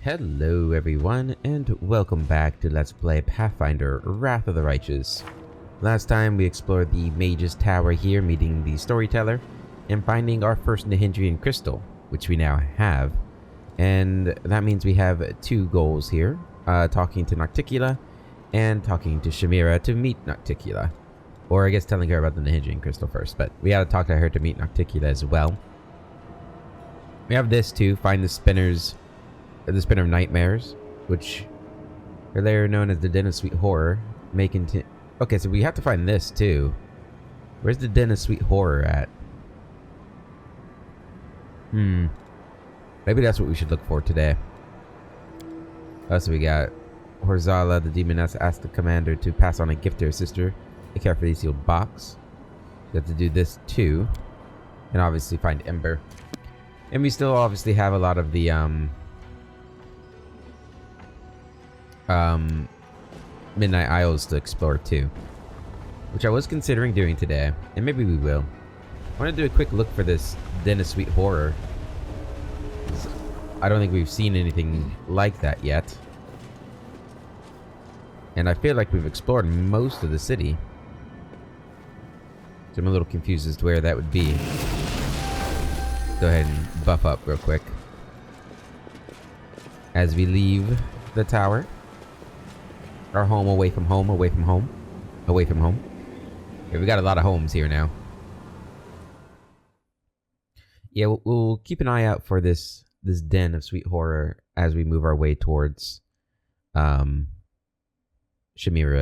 Hello everyone, and welcome back to Let's Play Pathfinder Wrath of the Righteous. Last time we explored the Mage's Tower here, meeting the Storyteller, and finding our first Nihindrian Crystal, which we now have. And that means we have two goals here, talking to Nocticula, and talking to Shamira to meet Nocticula. Or I guess telling her about the Nihindrian Crystal first, but we gotta talk to her to meet Nocticula as well. We have this too, find the the Spinner of Nightmares, which are later known as the Den of Sweet Horror. Okay, so we have to find this too. Where's the Den of Sweet Horror at? Maybe that's what we should look for today. So we got Horzala, the demoness, asked the commander to pass on a gift to her sister, a carefully sealed box. We have to do this too, and obviously find Ember. And we still obviously have a lot of the Midnight Isles to explore too, which I was considering doing today, and maybe we will. I want to do a quick look for this Den of Sweet Horror. I don't think we've seen anything like that yet, and I feel like we've explored most of the city, so I'm a little confused as to where that would be. Go ahead and buff up real quick as we leave the tower. Our home, away from home, away from home, away from home. Yeah, we got a lot of homes here now. Yeah, we'll keep an eye out for this Den of Sweet Horror as we move our way towards Shamira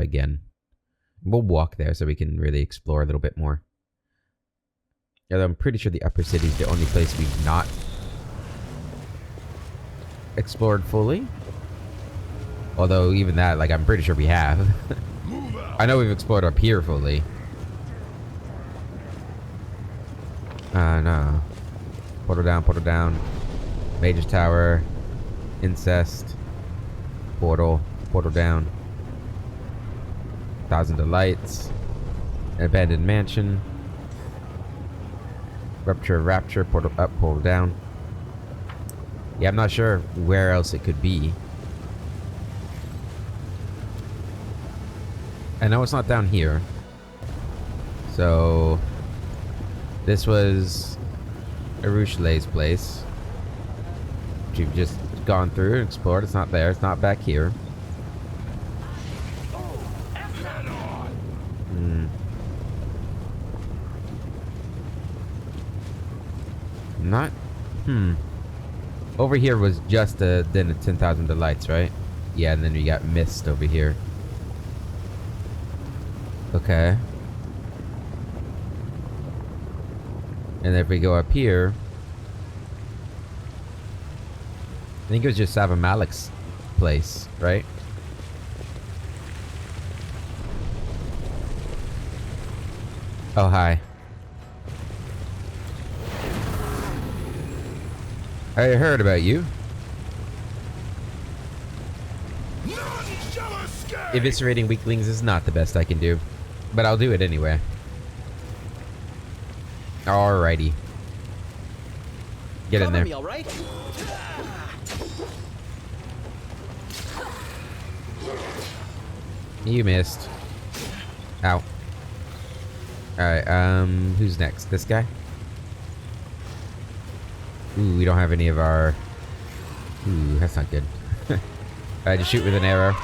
again. We'll walk there so we can really explore a little bit more. Yeah, I'm pretty sure the Upper City is the only place we've not explored fully. Although even that, like, I'm pretty sure we have. I know we've explored up here fully. No. Portal down, portal down. Mage's Tower. Incest. Portal. Portal down. Thousand Delights. Abandoned Mansion. Rupture of Rapture. Portal up, portal down. Yeah, I'm not sure where else it could be. I know it's not down here. So this was Arushale's place, which you've just gone through and explored. It's not there. It's not back here. Not. Over here was just a Den of 10,000 Delights, right? Yeah, and then we got Mist over here. Okay. And if we go up here, I think it was just Savamalik's place, right? Oh, hi. I heard about you. Eviscerating weaklings is not the best I can do, but I'll do it anyway. Alrighty. Get in there. Me, all right? You missed. Ow. Alright, who's next? This guy? Ooh, we don't have any of our... Ooh, that's not good. Alright, just shoot with an arrow.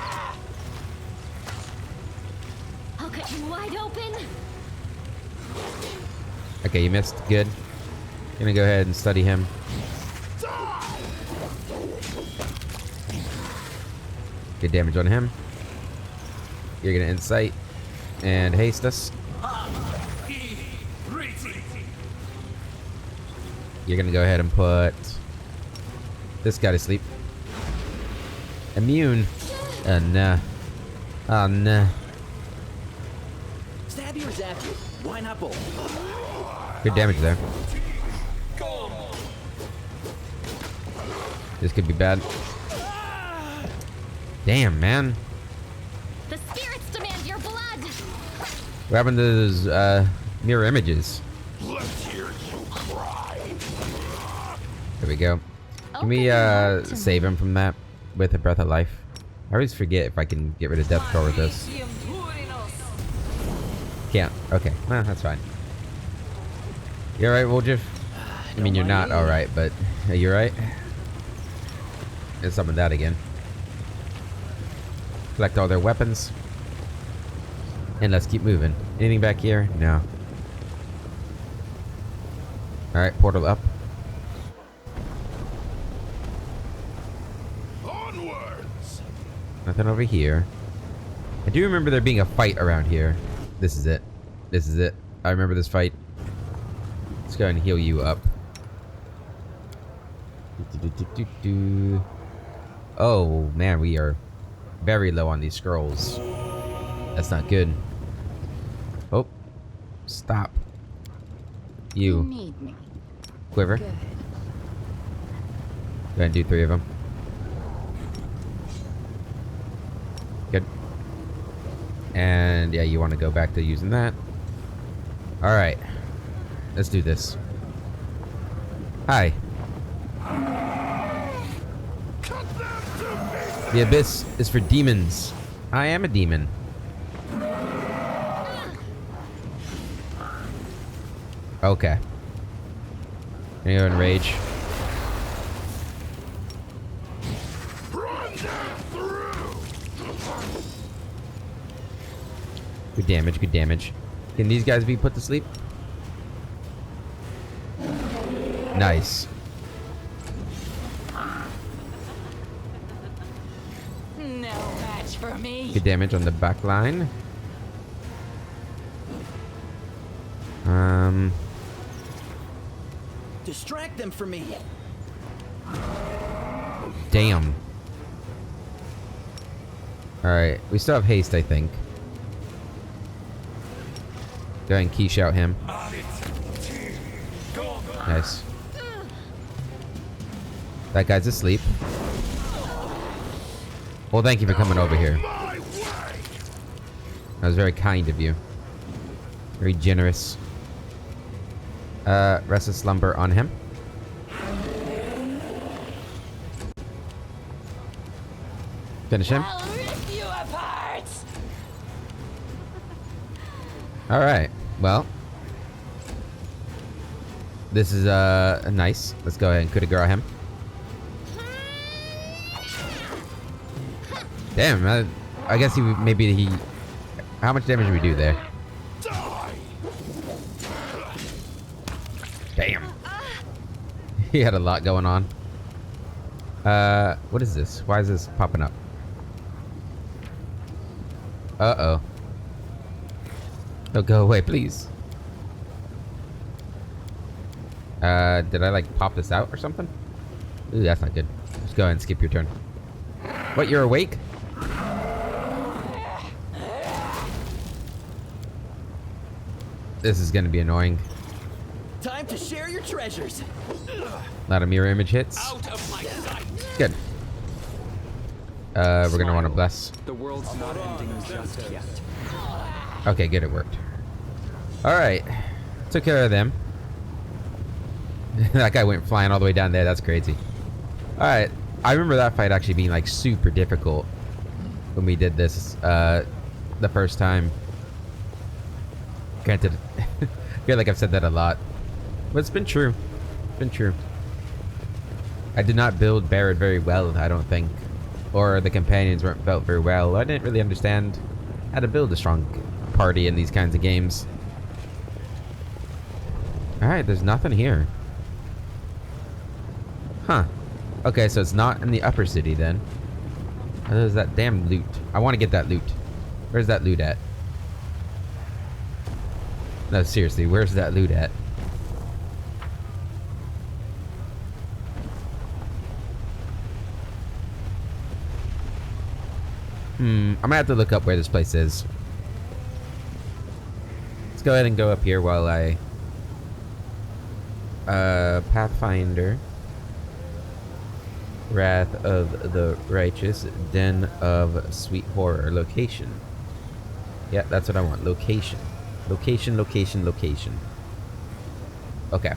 I'll cut you wide open. Okay, you missed. Good. Gonna go ahead and study him. Good damage on him. You're gonna insight and haste us. You're gonna go ahead and put this guy to sleep. Immune. Oh no. Oh no. Stab you or zap you? Why not both? Good damage there. This could be bad. Damn, man. The spirits demand your blood. What happened to those mirror images? Let's hear you cry. There we go. Can we save him from that? with a breath of life. I always forget if I can get rid of death throw with this. Can't. Okay. Well, that's fine. You alright, Woljif? I mean, you're not alright, but are you alright? Let's summon that again. Collect all their weapons. And let's keep moving. Anything back here? No. Alright, portal up. Onwards. Nothing over here. I do remember there being a fight around here. This is it. This is it. I remember this fight. Let's go and heal you up. Oh man, we are very low on these scrolls. That's not good. Oh, stop. You need me. quiver. Good. Go ahead and do 3 of them. Good. And yeah, you want to go back to using that. All right, let's do this. Hi. The abyss is for demons. I am a demon. Okay. Gonna go and rage. Good damage, good damage. Can these guys be put to sleep? Nice. No match for me. Good damage on the back line. Distract them from me. Damn. Alright, we still have haste, I think. Go ahead and key shout him. Nice. That guy's asleep. Well, thank you for coming over here. That was very kind of you. Very generous. Restless slumber on him. Finish him. I'll rip you apart. Alright, well. This is, nice. Let's go ahead and coup de grace him. Damn, I guess maybe he... How much damage did we do there? Damn. He had a lot going on. What is this? Why is this popping up? Uh-oh. Oh, go away, please. Did I, like, pop this out or something? Ooh, that's not good. Just go ahead and skip your turn. What, you're awake? This is gonna be annoying. Time to share your treasures. A lot of mirror image hits. Out of my sight. Good. We're gonna want to bless. The world's not ending just yet. Okay, good, it worked. Alright. Took care of them. That guy went flying all the way down there, that's crazy. Alright, I remember that fight actually being like super difficult when we did this the first time. Granted, I feel like I've said that a lot. But it's been true. It's been true. I did not build Barret very well, I don't think. Or the companions weren't built very well. I didn't really understand how to build a strong party in these kinds of games. Alright, there's nothing here. Huh. Okay, so it's not in the upper city then. There's that damn loot. I want to get that loot. Where's that loot at? No, seriously, where's that loot at? I'm gonna have to look up where this place is. Let's go ahead and go up here while I... Pathfinder. Wrath of the Righteous. Den of Sweet Horror. Location. Yeah, that's what I want. Location. Location, location, location. Okay.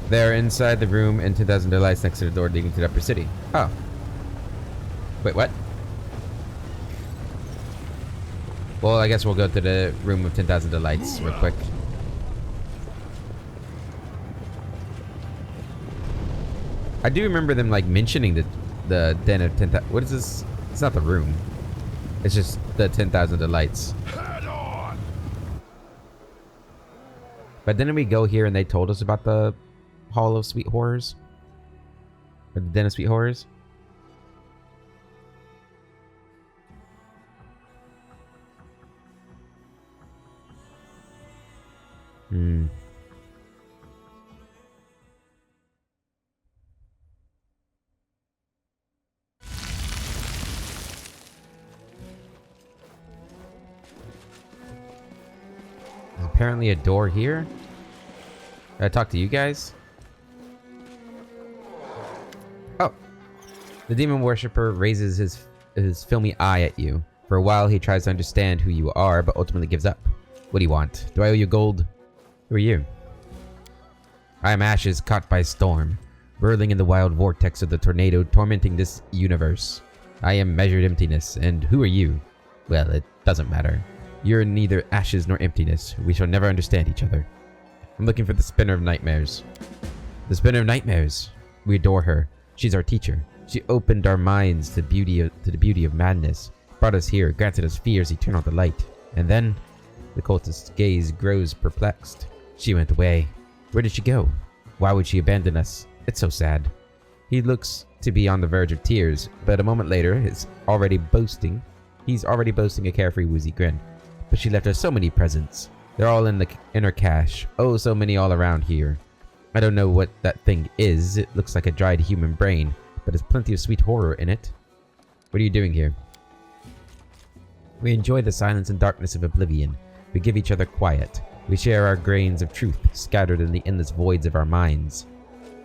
They're inside the room and 10,000 delights next to the door leading to the upper city. Oh. Wait, what? Well, I guess we'll go to the room of 10,000 delights real quick. I do remember them like mentioning the den of 10,000. What is this? It's not the room. It's just the 10,000 delights. But didn't we go here and they told us about the Hall of Sweet Horrors? Or the Den of Sweet Horrors? There's apparently a door here. Did I talk to you guys? Oh. The demon worshipper raises his filmy eye at you. For a while he tries to understand who you are, but ultimately gives up. What do you want? Do I owe you gold? Who are you? I am ashes caught by storm, whirling in the wild vortex of the tornado tormenting this universe. I am measured emptiness, and who are you? Well, it doesn't matter. You're neither ashes nor emptiness. We shall never understand each other. I'm looking for the Spinner of Nightmares. The Spinner of Nightmares. We adore her. She's our teacher. She opened our minds to the beauty of madness, brought us here, granted us fear's eternal delight. And then, the cultist's gaze grows perplexed. She went away. Where did she go? Why would she abandon us? It's so sad. He looks to be on the verge of tears, but a moment later, he's already boasting a carefree, woozy grin. But she left us so many presents. They're all in the inner cache. Oh, so many all around here. I don't know what that thing is. It looks like a dried human brain, but there's plenty of sweet horror in it. What are you doing here? We enjoy the silence and darkness of oblivion. We give each other quiet. We share our grains of truth scattered in the endless voids of our minds.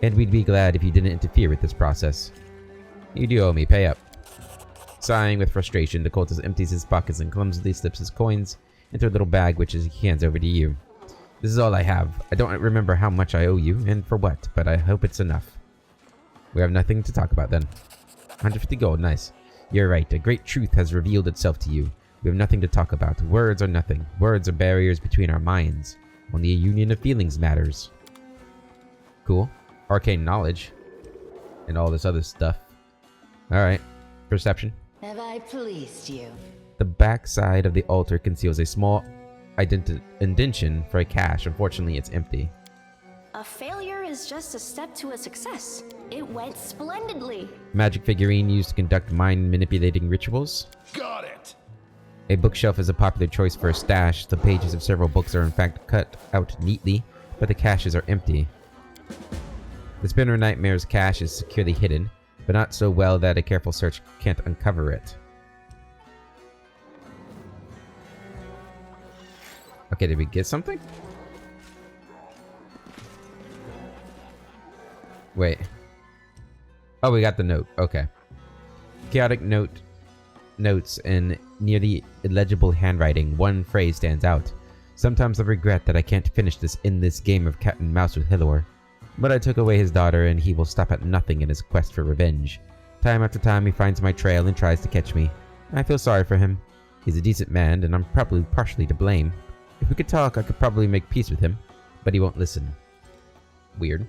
And we'd be glad if you didn't interfere with this process. You do owe me, pay up. Sighing with frustration, the cultist empties his pockets and clumsily slips his coins into a little bag which he hands over to you. This is all I have. I don't remember how much I owe you, and for what, but I hope it's enough. We have nothing to talk about then. 150 gold, nice. You're right, a great truth has revealed itself to you. We have nothing to talk about. Words are nothing. Words are barriers between our minds. Only a union of feelings matters. Cool. Arcane knowledge. And all this other stuff. Alright. Perception. Have I pleased you? The back side of the altar conceals a small indentation for a cache. Unfortunately, it's empty. A failure is just a step to a success. It went splendidly. Magic figurine used to conduct mind-manipulating rituals. Got it! A bookshelf is a popular choice for a stash. The pages of several books are in fact cut out neatly, but the caches are empty. The Spinner of Nightmares cache is securely hidden, but not so well that a careful search can't uncover it. Okay, did we get something? Wait. Oh, we got the note. Okay. Chaotic notes in nearly illegible handwriting. One phrase stands out. Sometimes I regret that I can't finish this game of cat and mouse with Hilor. But I took away his daughter, and he will stop at nothing in his quest for revenge. Time after time, he finds my trail and tries to catch me. I feel sorry for him. He's a decent man, and I'm probably partially to blame. If we could talk, I could probably make peace with him, but he won't listen. Weird.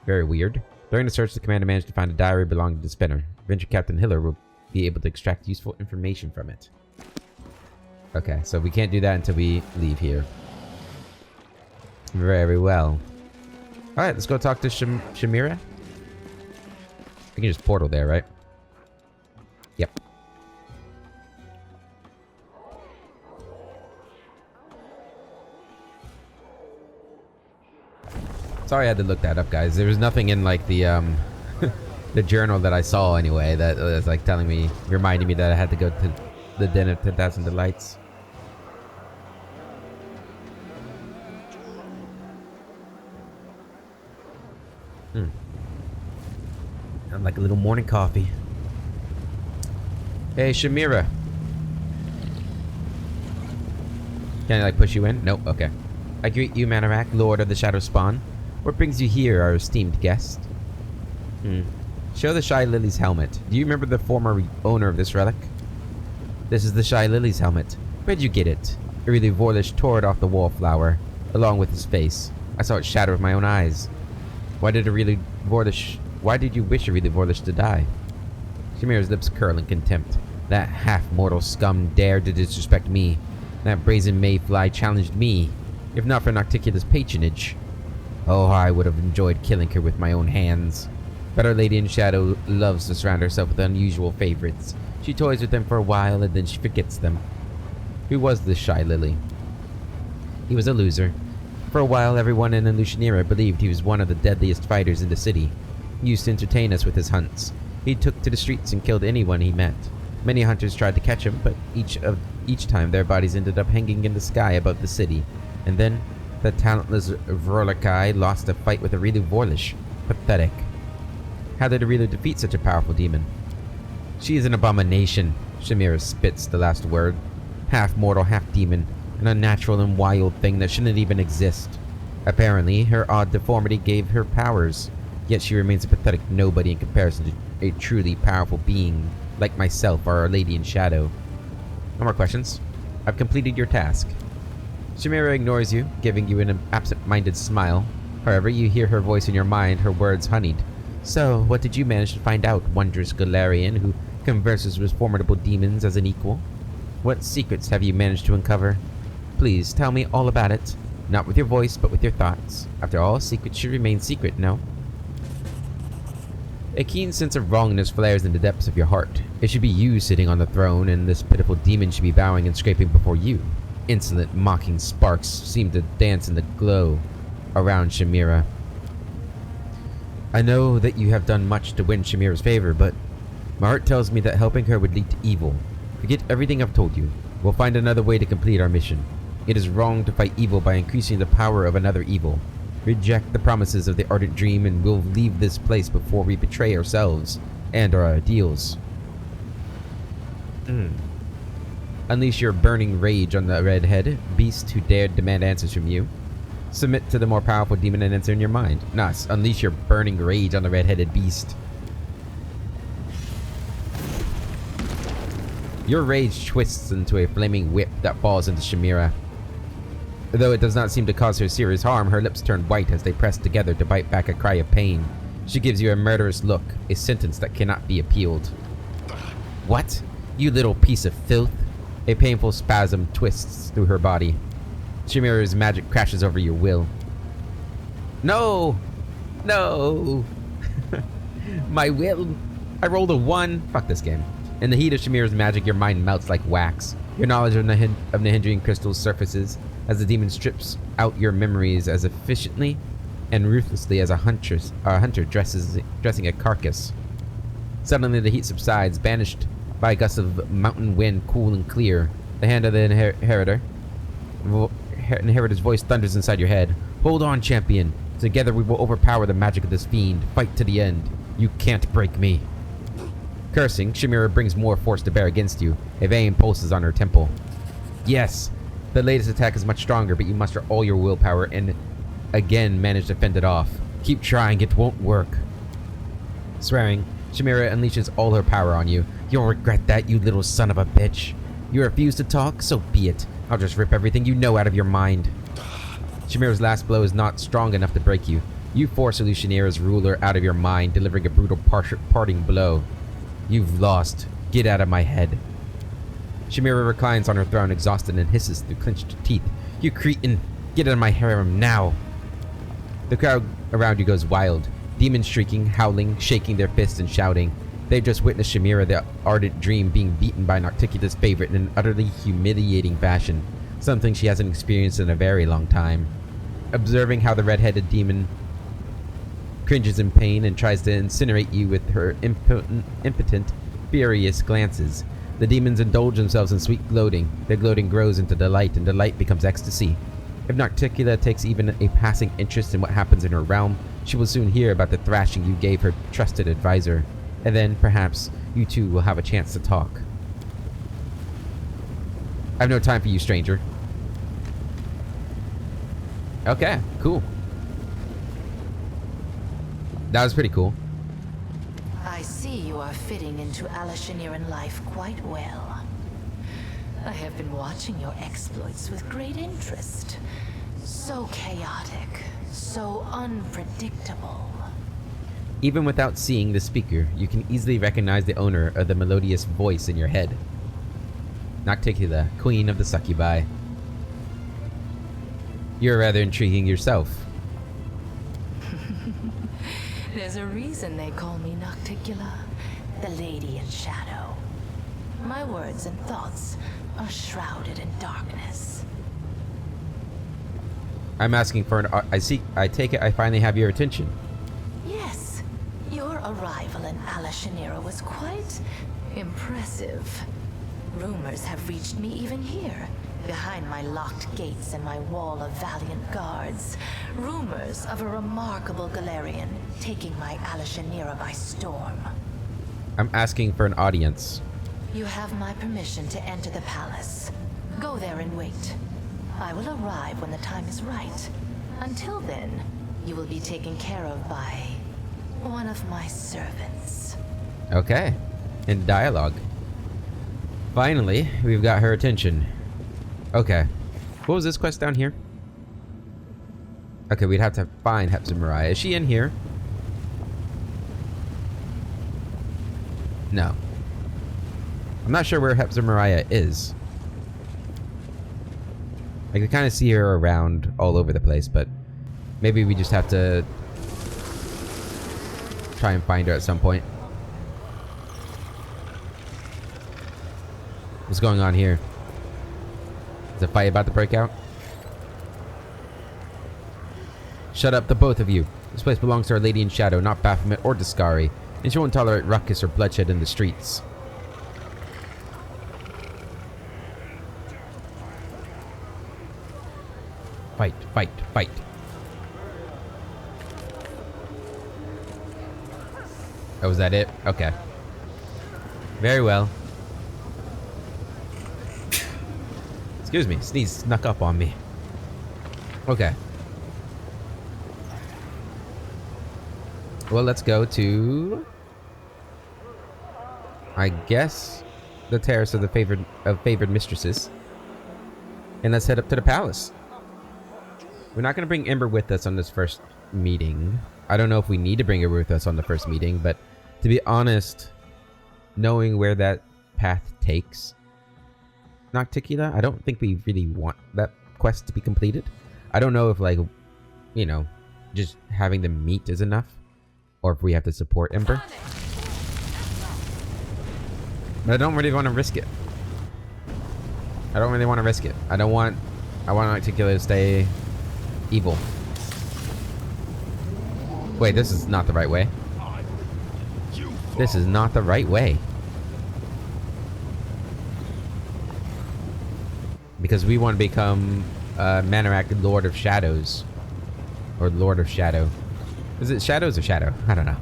Very weird. During the search, the commander managed to find a diary belonging to the Spinner. Venture Captain Hiller will be able to extract useful information from it. Okay, so we can't do that until we leave here. Very well. Alright, let's go talk to Shamira. We can just portal there, right? Yep. Sorry I had to look that up, guys. There was nothing in like the the journal that I saw anyway that was like telling me, reminding me that I had to go to the Den of 10,000 Delights. I'm like a little morning coffee. Hey, Shamira. Can I like push you in? Nope. Okay. I greet you, Manarak, Lord of the Shadow Spawn. What brings you here, our esteemed guest? Show the Shy Lily's helmet. Do you remember the former owner of this relic? This is the Shy Lily's helmet. Where'd you get it? Irile Vorlish tore it off the wallflower, along with his face. I saw it shatter with my own eyes. Why did you wish Irile Vorlish to die? Chimera's lips curl in contempt. That half-mortal scum dared to disrespect me. That brazen mayfly challenged me. If not for Nocticula's patronage. Oh, I would have enjoyed killing her with my own hands. But Our Lady in Shadow loves to surround herself with unusual favorites. She toys with them for a while and then she forgets them. Who was this Shy Lily? He was a loser. For a while, everyone in Illusionera believed he was one of the deadliest fighters in the city. He used to entertain us with his hunts. He took to the streets and killed anyone he met. Many hunters tried to catch him, but each time their bodies ended up hanging in the sky above the city. And then, the talentless Vorlikai lost a fight with Irile Vorlish. Pathetic. How did Irile defeat such a powerful demon? She is an abomination. Chimera spits the last word. Half mortal, half demon. An unnatural and wild thing that shouldn't even exist. Apparently, her odd deformity gave her powers. Yet she remains a pathetic nobody in comparison to a truly powerful being like myself or Our Lady in Shadow. No more questions. I've completed your task. Chimera ignores you, giving you an absent-minded smile. However, you hear her voice in your mind, her words honeyed. So, what did you manage to find out, wondrous Galarian who converses with formidable demons as an equal? What secrets have you managed to uncover? Please, tell me all about it. Not with your voice, but with your thoughts. After all, secrets should remain secret, no? A keen sense of wrongness flares in the depths of your heart. It should be you sitting on the throne, and this pitiful demon should be bowing and scraping before you. Insolent, mocking sparks seem to dance in the glow around Chimera. I know that you have done much to win Chimera's favor, but my heart tells me that helping her would lead to evil. Forget everything I've told you. We'll find another way to complete our mission. It is wrong to fight evil by increasing the power of another evil. Reject the promises of the Ardent Dream and we'll leave this place before we betray ourselves and our ideals. Unleash your burning rage on the redhead, beast who dared demand answers from you. Submit to the more powerful demon and answer in your mind. Nas, unleash your burning rage on the red-headed beast. Your rage twists into a flaming whip that falls into Chimera. Though it does not seem to cause her serious harm, her lips turn white as they press together to bite back a cry of pain. She gives you a murderous look, a sentence that cannot be appealed. What? You little piece of filth? A painful spasm twists through her body. Chimera's magic crashes over your will. No! No! My will! I rolled a 1. Fuck this game. In the heat of Chimera's magic, your mind melts like wax. Your knowledge of Nahindrian crystals surfaces as the demon strips out your memories as efficiently and ruthlessly as a hunter dressing a carcass. Suddenly the heat subsides, banished by a gust of mountain wind, cool and clear. The hand of the Inheritor's voice thunders inside your head. Hold on, champion. Together we will overpower the magic of this fiend. Fight to the end. You can't break me. Cursing, Chimera brings more force to bear against you. A vein pulses on her temple. Yes, the latest attack is much stronger, but you muster all your willpower and again manage to fend it off. Keep trying, it won't work. Swearing, Chimera unleashes all her power on you. You'll regret that, you little son of a bitch. You refuse to talk? So be it. I'll just rip everything you know out of your mind. Chimera's last blow is not strong enough to break you. You force Illusionera's ruler out of your mind, delivering a brutal parting blow. You've lost. Get out of my head. Chimera reclines on her throne, exhausted, and hisses through clenched teeth. You cretin! Get out of my harem now! The crowd around you goes wild. Demons shrieking, howling, shaking their fists and shouting. They've just witnessed Chimera, the Ardent Dream, being beaten by Nocticula's favorite in an utterly humiliating fashion. Something she hasn't experienced in a very long time. Observing how the red-headed demon cringes in pain and tries to incinerate you with her impotent, furious glances. The demons indulge themselves in sweet gloating. Their gloating grows into delight, and delight becomes ecstasy. If Nocticula takes even a passing interest in what happens in her realm, she will soon hear about the thrashing you gave her trusted advisor. And then, perhaps, you two will have a chance to talk. I have no time for you, stranger. Okay, cool. That was pretty cool. I see you are fitting into Alashiniran life quite well. I have been watching your exploits with great interest. So chaotic, so unpredictable. Even without seeing the speaker, you can easily recognize the owner of the melodious voice in your head. Nocticula, queen of the succubi. You're rather intriguing yourself. There's a reason they call me Nocticula, the Lady in Shadow. My words and thoughts are shrouded in darkness. I'm asking for an... I take it I finally have your attention. Yes, your arrival in Alashinira was quite impressive. Rumors have reached me even here, behind my locked gates and my wall of valiant guards. Rumors of a remarkable Galarian taking my Alashinira by storm. I'm asking for an audience. You have my permission to enter the palace. Go there and wait. I will arrive when the time is right. Until then, you will be taken care of by one of my servants. Okay. In dialogue. Finally, we've got her attention. Okay. What was this quest down here? Okay, we'd have to find Hepzibah. Is she in here? No. I'm not sure where Hepzibah is. I can kind of see her around all over the place, but maybe we just have to try and find her at some point. What's going on here? Is a fight about to break out? Shut up, the both of you. This place belongs to Our Lady in Shadow, not Baphomet or Discari, and she won't tolerate ruckus or bloodshed in the streets. Fight, fight, fight. Oh, was that it? Okay. Very well. Excuse me, sneeze snuck up on me. Okay. Well, let's go to... I guess the terrace of the favored mistresses. And let's head up to the palace. We're not going to bring Ember with us on this first meeting. I don't know if we need to bring her with us on the first meeting, but to be honest, knowing where that path takes Nocticula, I don't think we really want that quest to be completed. I don't know if, like, you know, just having them meet is enough, or if we have to support Ember. But I don't really want to risk it. I don't really want to risk it. I want Nocticula to stay evil. Wait, this is not the right way. This is not the right way. Because we want to become Manarak Lord of Shadows. Or Lord of Shadow. Is it Shadows or Shadow? I don't know.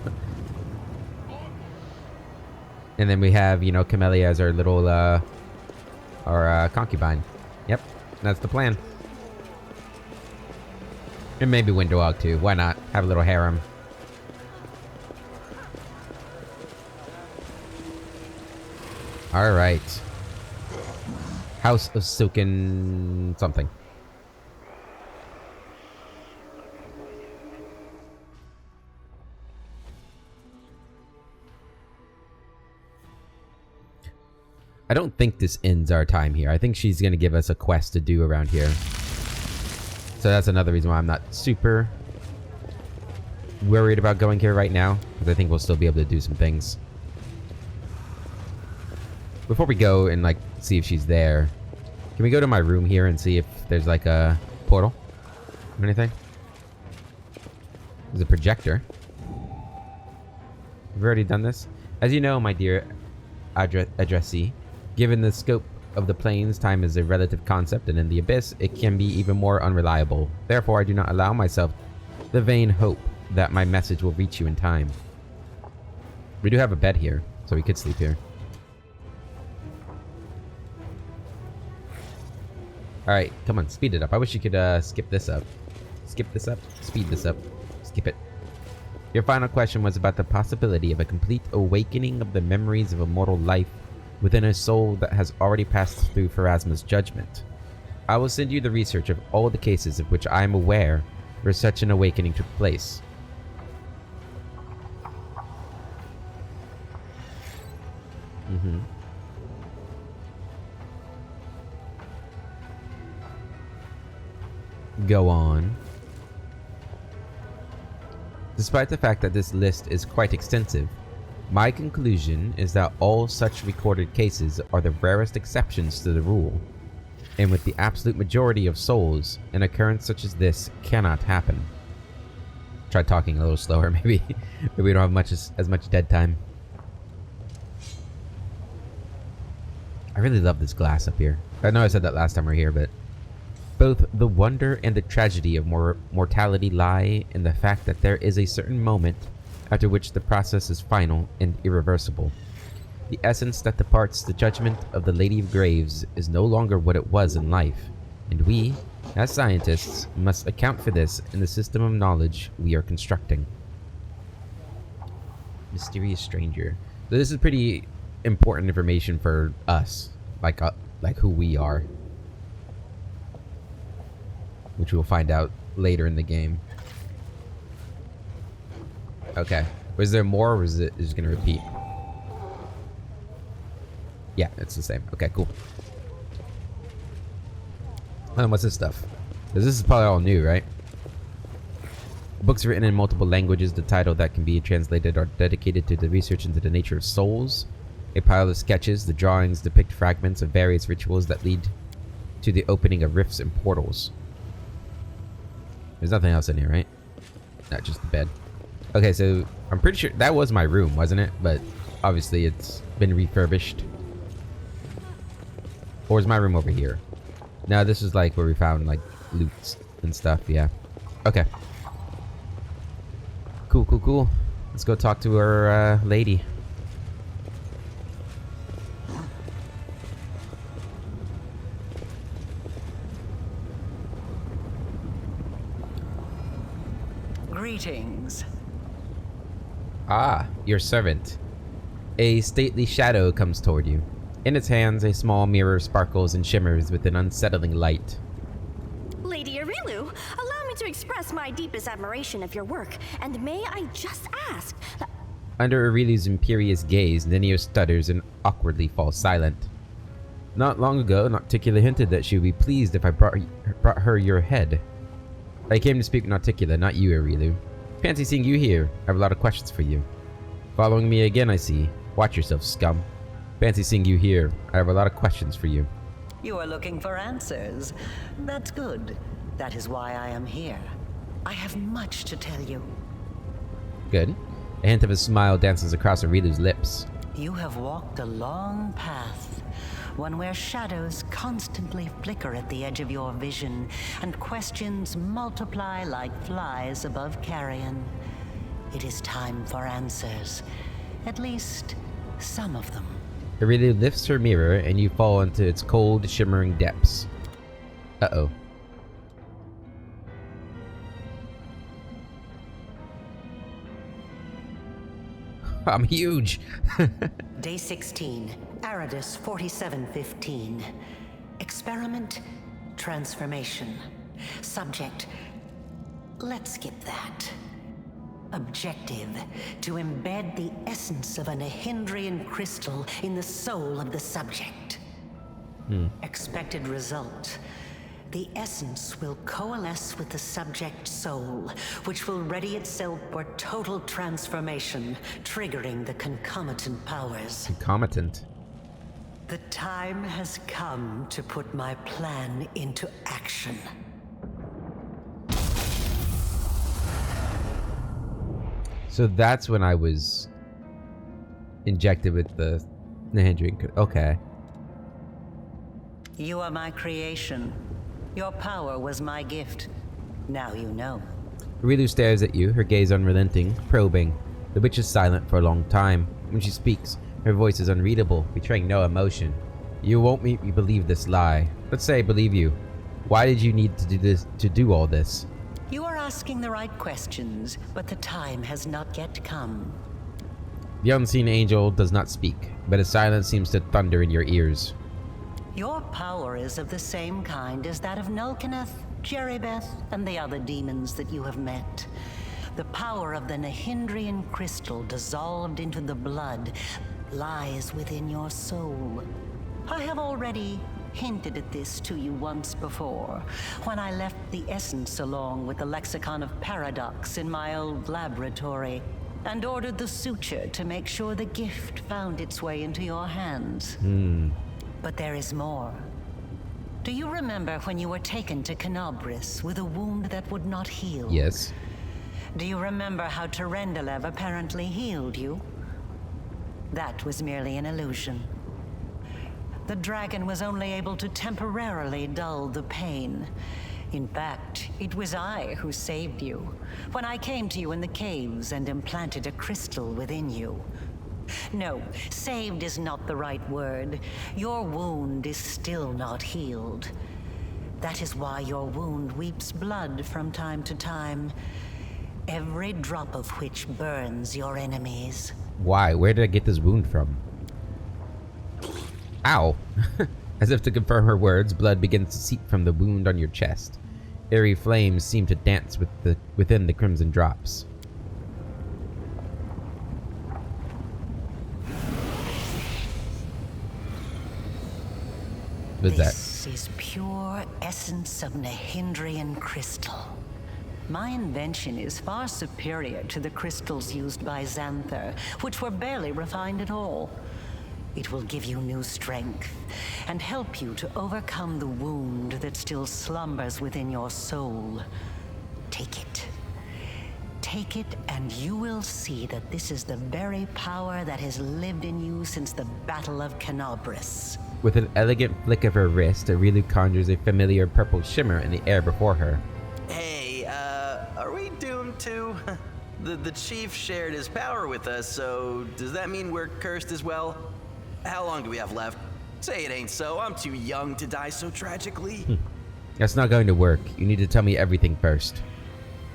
And then we have, you know, Camellia as our little, our concubine. Yep, that's the plan. And maybe Windowog too. Why not? Have a little harem. Alright. House of Silken something. I don't think this ends our time here. I think she's going to give us a quest to do around here. So that's another reason why I'm not super worried about going here right now, because I think we'll still be able to do some things. Before we go and, like, see if she's there, can we go to my room here and see if there's, like, a portal or anything? There's a projector. We've already done this. As you know, my dear addressee, given the scope of the planes, time is a relative concept, and in the abyss, it can be even more unreliable. Therefore, I do not allow myself the vain hope that my message will reach you in time. We do have a bed here, so we could sleep here. Alright, come on, speed it up. I wish you could skip this up. skip this up? Speed this up. Skip it. Your final question was about the possibility of a complete awakening of the memories of a mortal life within a soul that has already passed through Pharasma's judgment. I will send you the research of all the cases of which I am aware where such an awakening took place. Go on. Despite the fact that this list is quite extensive, my conclusion is that all such recorded cases are the rarest exceptions to the rule, and with the absolute majority of souls, an occurrence such as this cannot happen. Try talking a little slower, maybe. Maybe we don't have as much dead time. I really love this glass up here. I know I said that last time we were here, but both the wonder and the tragedy of mortality lie in the fact that there is a certain moment after which the process is final and irreversible. The essence that departs the judgment of the Lady of Graves is no longer what it was in life, and we, as scientists, must account for this in the system of knowledge we are constructing. Mysterious stranger. So this is pretty important information for us, like who we are, which we'll find out later in the game. Okay. Was there more, or is it just gonna repeat? Yeah, it's the same. Okay, cool. What's this stuff? This is probably all new, right? Books written in multiple languages, the title that can be translated are dedicated to the research into the nature of souls. A pile of sketches, the drawings depict fragments of various rituals that lead to the opening of rifts and portals. There's nothing else in here, right? Not just the bed. Okay, so I'm pretty sure that was my room, wasn't it? But obviously it's been refurbished. Or is my room over here? No, this is like where we found like loot and stuff, yeah. Okay. Cool, cool, cool. Let's go talk to our lady. Greetings. Ah, your servant. A stately shadow comes toward you. In its hands, a small mirror sparkles and shimmers with an unsettling light. Lady Arilu, allow me to express my deepest admiration of your work, and may I just ask... Under Aurelia's imperious gaze, Nenio stutters and awkwardly falls silent. Not long ago, Nocticula hinted that she would be pleased if I brought her your head. I came to speak with Nocticula, not you, Aurilu. Fancy seeing you here. I have a lot of questions for you. Following me again, I see. Watch yourself, scum. Fancy seeing you here. I have a lot of questions for you. You are looking for answers. That's good. That is why I am here. I have much to tell you. Good. A hint of a smile dances across Aurilu's lips. You have walked a long path, one where shadows constantly flicker at the edge of your vision, and questions multiply like flies above carrion. It is time for answers. At least, some of them. Aurilu lifts her mirror, and you fall into its cold, shimmering depths. Uh-oh. I'm huge! Day 16, Aridus 4715. Experiment, transformation. Subject, let's skip that. Objective, to embed the essence of a Nehindrian crystal in the soul of the subject. Expected result. The essence will coalesce with the subject's soul, which will ready itself for total transformation, triggering the concomitant powers. Concomitant? The time has come to put my plan into action. So that's when I was injected with the Nehindrian. Okay. You are my creation. Your power was my gift. Now you know. Aurilu stares at you, her gaze unrelenting, probing. The witch is silent for a long time. When she speaks, her voice is unreadable, betraying no emotion. You won't make me believe this lie. Let's say I believe you. Why did you need to do all this? You are asking the right questions, but the time has not yet come. The unseen angel does not speak, but his silence seems to thunder in your ears. Your power is of the same kind as that of Nulkeneth, Jeribeth, and the other demons that you have met. The power of the Nahindrian crystal dissolved into the blood lies within your soul. I have already hinted at this to you once before, when I left the essence along with the Lexicon of Paradox in my old laboratory, and ordered the suture to make sure the gift found its way into your hands. But there is more. Do you remember when you were taken to Kenabris with a wound that would not heal? Yes. Do you remember how Terendelev apparently healed you? That was merely an illusion. The dragon was only able to temporarily dull the pain. In fact, it was I who saved you, when I came to you in the caves and implanted a crystal within you. No, saved is not the right word. Your wound is still not healed. That is why your wound weeps blood from time to time, every drop of which burns your enemies. Why? Where did I get this wound from? Ow! As if to confirm her words, blood begins to seep from the wound on your chest. Airy flames seem to dance within the crimson drops. What's that? This is pure essence of Nahindrian crystal. My invention is far superior to the crystals used by Xanther, which were barely refined at all. It will give you new strength and help you to overcome the wound that still slumbers within your soul. Take it. Take it, and you will see that this is the very power that has lived in you since the Battle of Kenabris. With an elegant flick of her wrist, Arilu conjures a familiar purple shimmer in the air before her. Hey, are we doomed to? The chief shared his power with us, so does that mean we're cursed as well? How long do we have left? Say it ain't so. I'm too young to die so tragically. That's not going to work. You need to tell me everything first.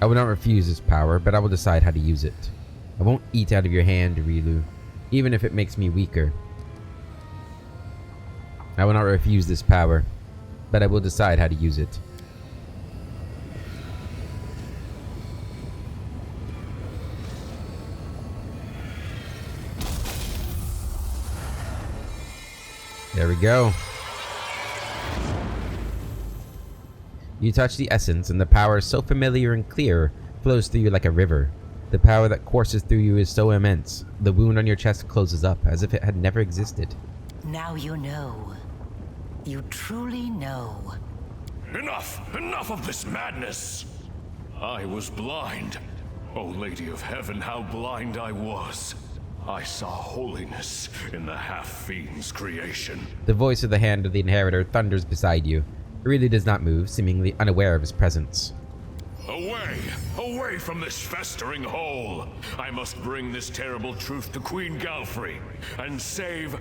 I will not refuse this power, but I will decide how to use it. I won't eat out of your hand, Arilu, even if it makes me weaker. I will not refuse this power, but I will decide how to use it. There we go. You touch the essence, and the power, so familiar and clear, flows through you like a river. The power that courses through you is so immense, the wound on your chest closes up as if it had never existed. Now you know. You truly know. Enough! Enough of this madness! I was blind. O Lady of Heaven, how blind I was. I saw holiness in the half-fiend's creation. The voice of the Hand of the Inheritor thunders beside you. He really does not move, seemingly unaware of his presence. Away! Away from this festering hole! I must bring this terrible truth to Queen Galfrey, and save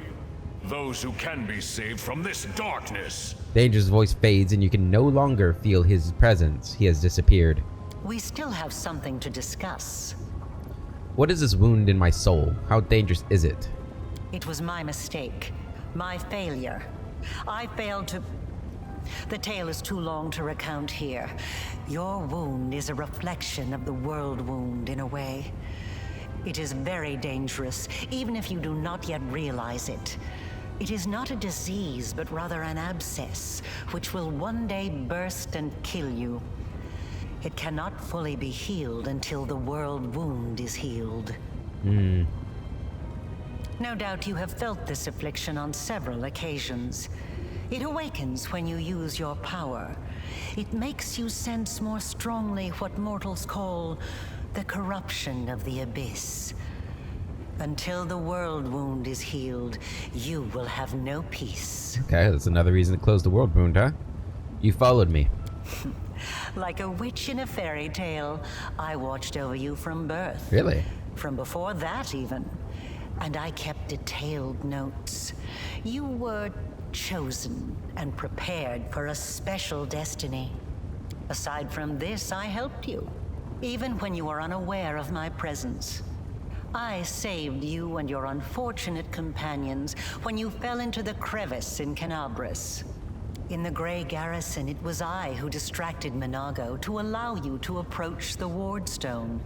those who can be saved from this darkness. Danger's voice fades, and you can no longer feel his presence. He has disappeared. We still have something to discuss. What is this wound in my soul? How dangerous is it? It was my mistake. My failure. I failed to... The tale is too long to recount here. Your wound is a reflection of the world wound in a way. It is very dangerous, even if you do not yet realize it. It is not a disease, but rather an abscess, which will one day burst and kill you. It cannot fully be healed until the world wound is healed. No doubt you have felt this affliction on several occasions. It awakens when you use your power. It makes you sense more strongly what mortals call the corruption of the abyss. Until the world wound is healed, you will have no peace. Okay, that's another reason to close the world wound, huh? You followed me. Like a witch in a fairy tale, I watched over you from birth. Really? From before that, even. And I kept detailed notes. You were chosen and prepared for a special destiny. Aside from this, I helped you. even when you were unaware of my presence. I saved you and your unfortunate companions when you fell into the crevice in Canabris. In the Grey Garrison, it was I who distracted Minago to allow you to approach the Wardstone.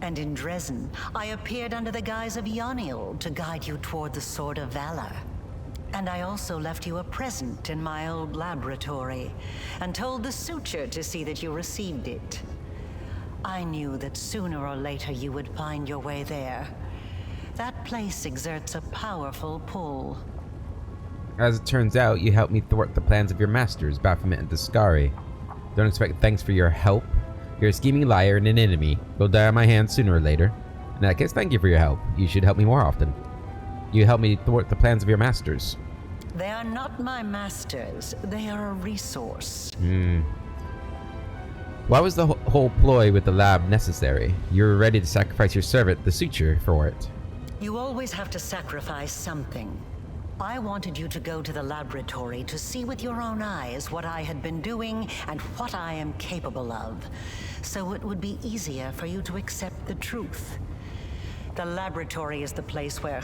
And in Dresden, I appeared under the guise of Yaniel to guide you toward the Sword of Valor. And I also left you a present in my old laboratory, and told the Suture to see that you received it. I knew that sooner or later you would find your way there. That place exerts a powerful pull. As it turns out, you helped me thwart the plans of your masters, Baphomet and Discari. Don't expect thanks for your help. You're a scheming liar and an enemy. You'll die on my hands sooner or later. In that case, thank you for your help. You should help me more often. You helped me thwart the plans of your masters. They are not my masters. They are a resource. Why was the whole ploy with the lab necessary? You were ready to sacrifice your servant, the Suture, for it. You always have to sacrifice something. I wanted you to go to the laboratory to see with your own eyes what I had been doing and what I am capable of, so it would be easier for you to accept the truth. The laboratory is the place where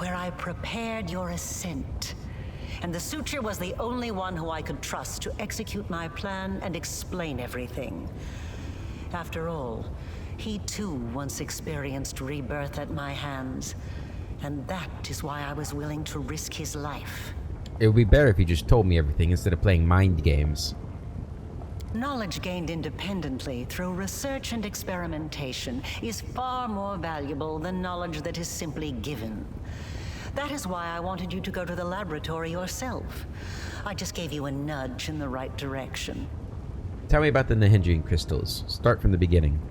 I prepared your ascent. And the Suture was the only one who I could trust to execute my plan and explain everything. After all, he too once experienced rebirth at my hands. And that is why I was willing to risk his life. It would be better if you just told me everything instead of playing mind games. Knowledge gained independently through research and experimentation is far more valuable than knowledge that is simply given. That is why I wanted you to go to the laboratory yourself. I just gave you a nudge in the right direction. Tell me about the Nahindrian crystals. Start from the beginning.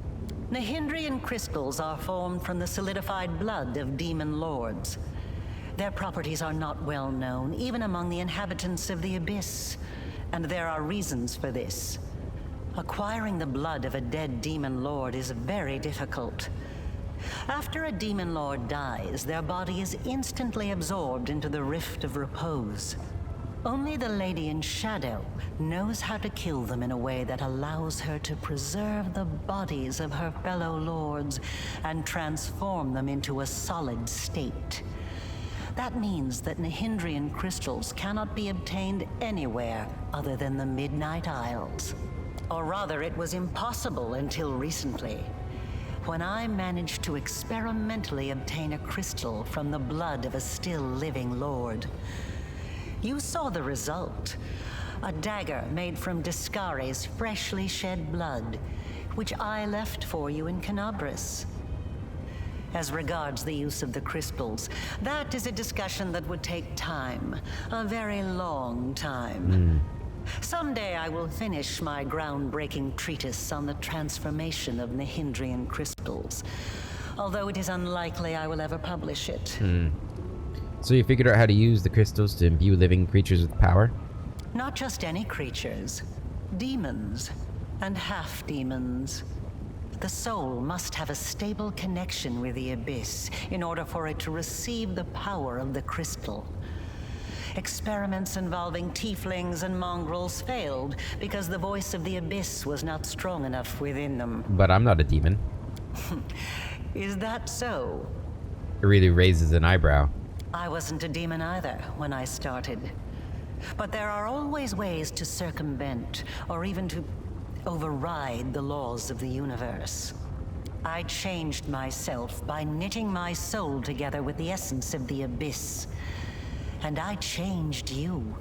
Nahindrian crystals are formed from the solidified blood of demon lords. Their properties are not well known, even among the inhabitants of the Abyss. And there are reasons for this. Acquiring the blood of a dead demon lord is very difficult. After a demon lord dies, their body is instantly absorbed into the Rift of Repose. Only the Lady in Shadow knows how to kill them in a way that allows her to preserve the bodies of her fellow lords and transform them into a solid state. That means that Nahindrian crystals cannot be obtained anywhere other than the Midnight Isles. Or rather, it was impossible until recently, when I managed to experimentally obtain a crystal from the blood of a still living lord. You saw the result. A dagger made from Discari's freshly shed blood, which I left for you in Canabris. As regards the use of the crystals, that is a discussion that would take time, a very long time. Someday I will finish my groundbreaking treatise on the transformation of Nahindrian crystals, although it is unlikely I will ever publish it. So you figured out how to use the crystals to imbue living creatures with power? Not just any creatures. Demons. And half-demons. The soul must have a stable connection with the Abyss in order for it to receive the power of the crystal. Experiments involving tieflings and mongrels failed because the voice of the Abyss was not strong enough within them. But I'm not a demon. Is that so? It really raises an eyebrow. I wasn't a demon either when I started. But there are always ways to circumvent, or even to override the laws of the universe. I changed myself by knitting my soul together with the essence of the Abyss. And I changed you.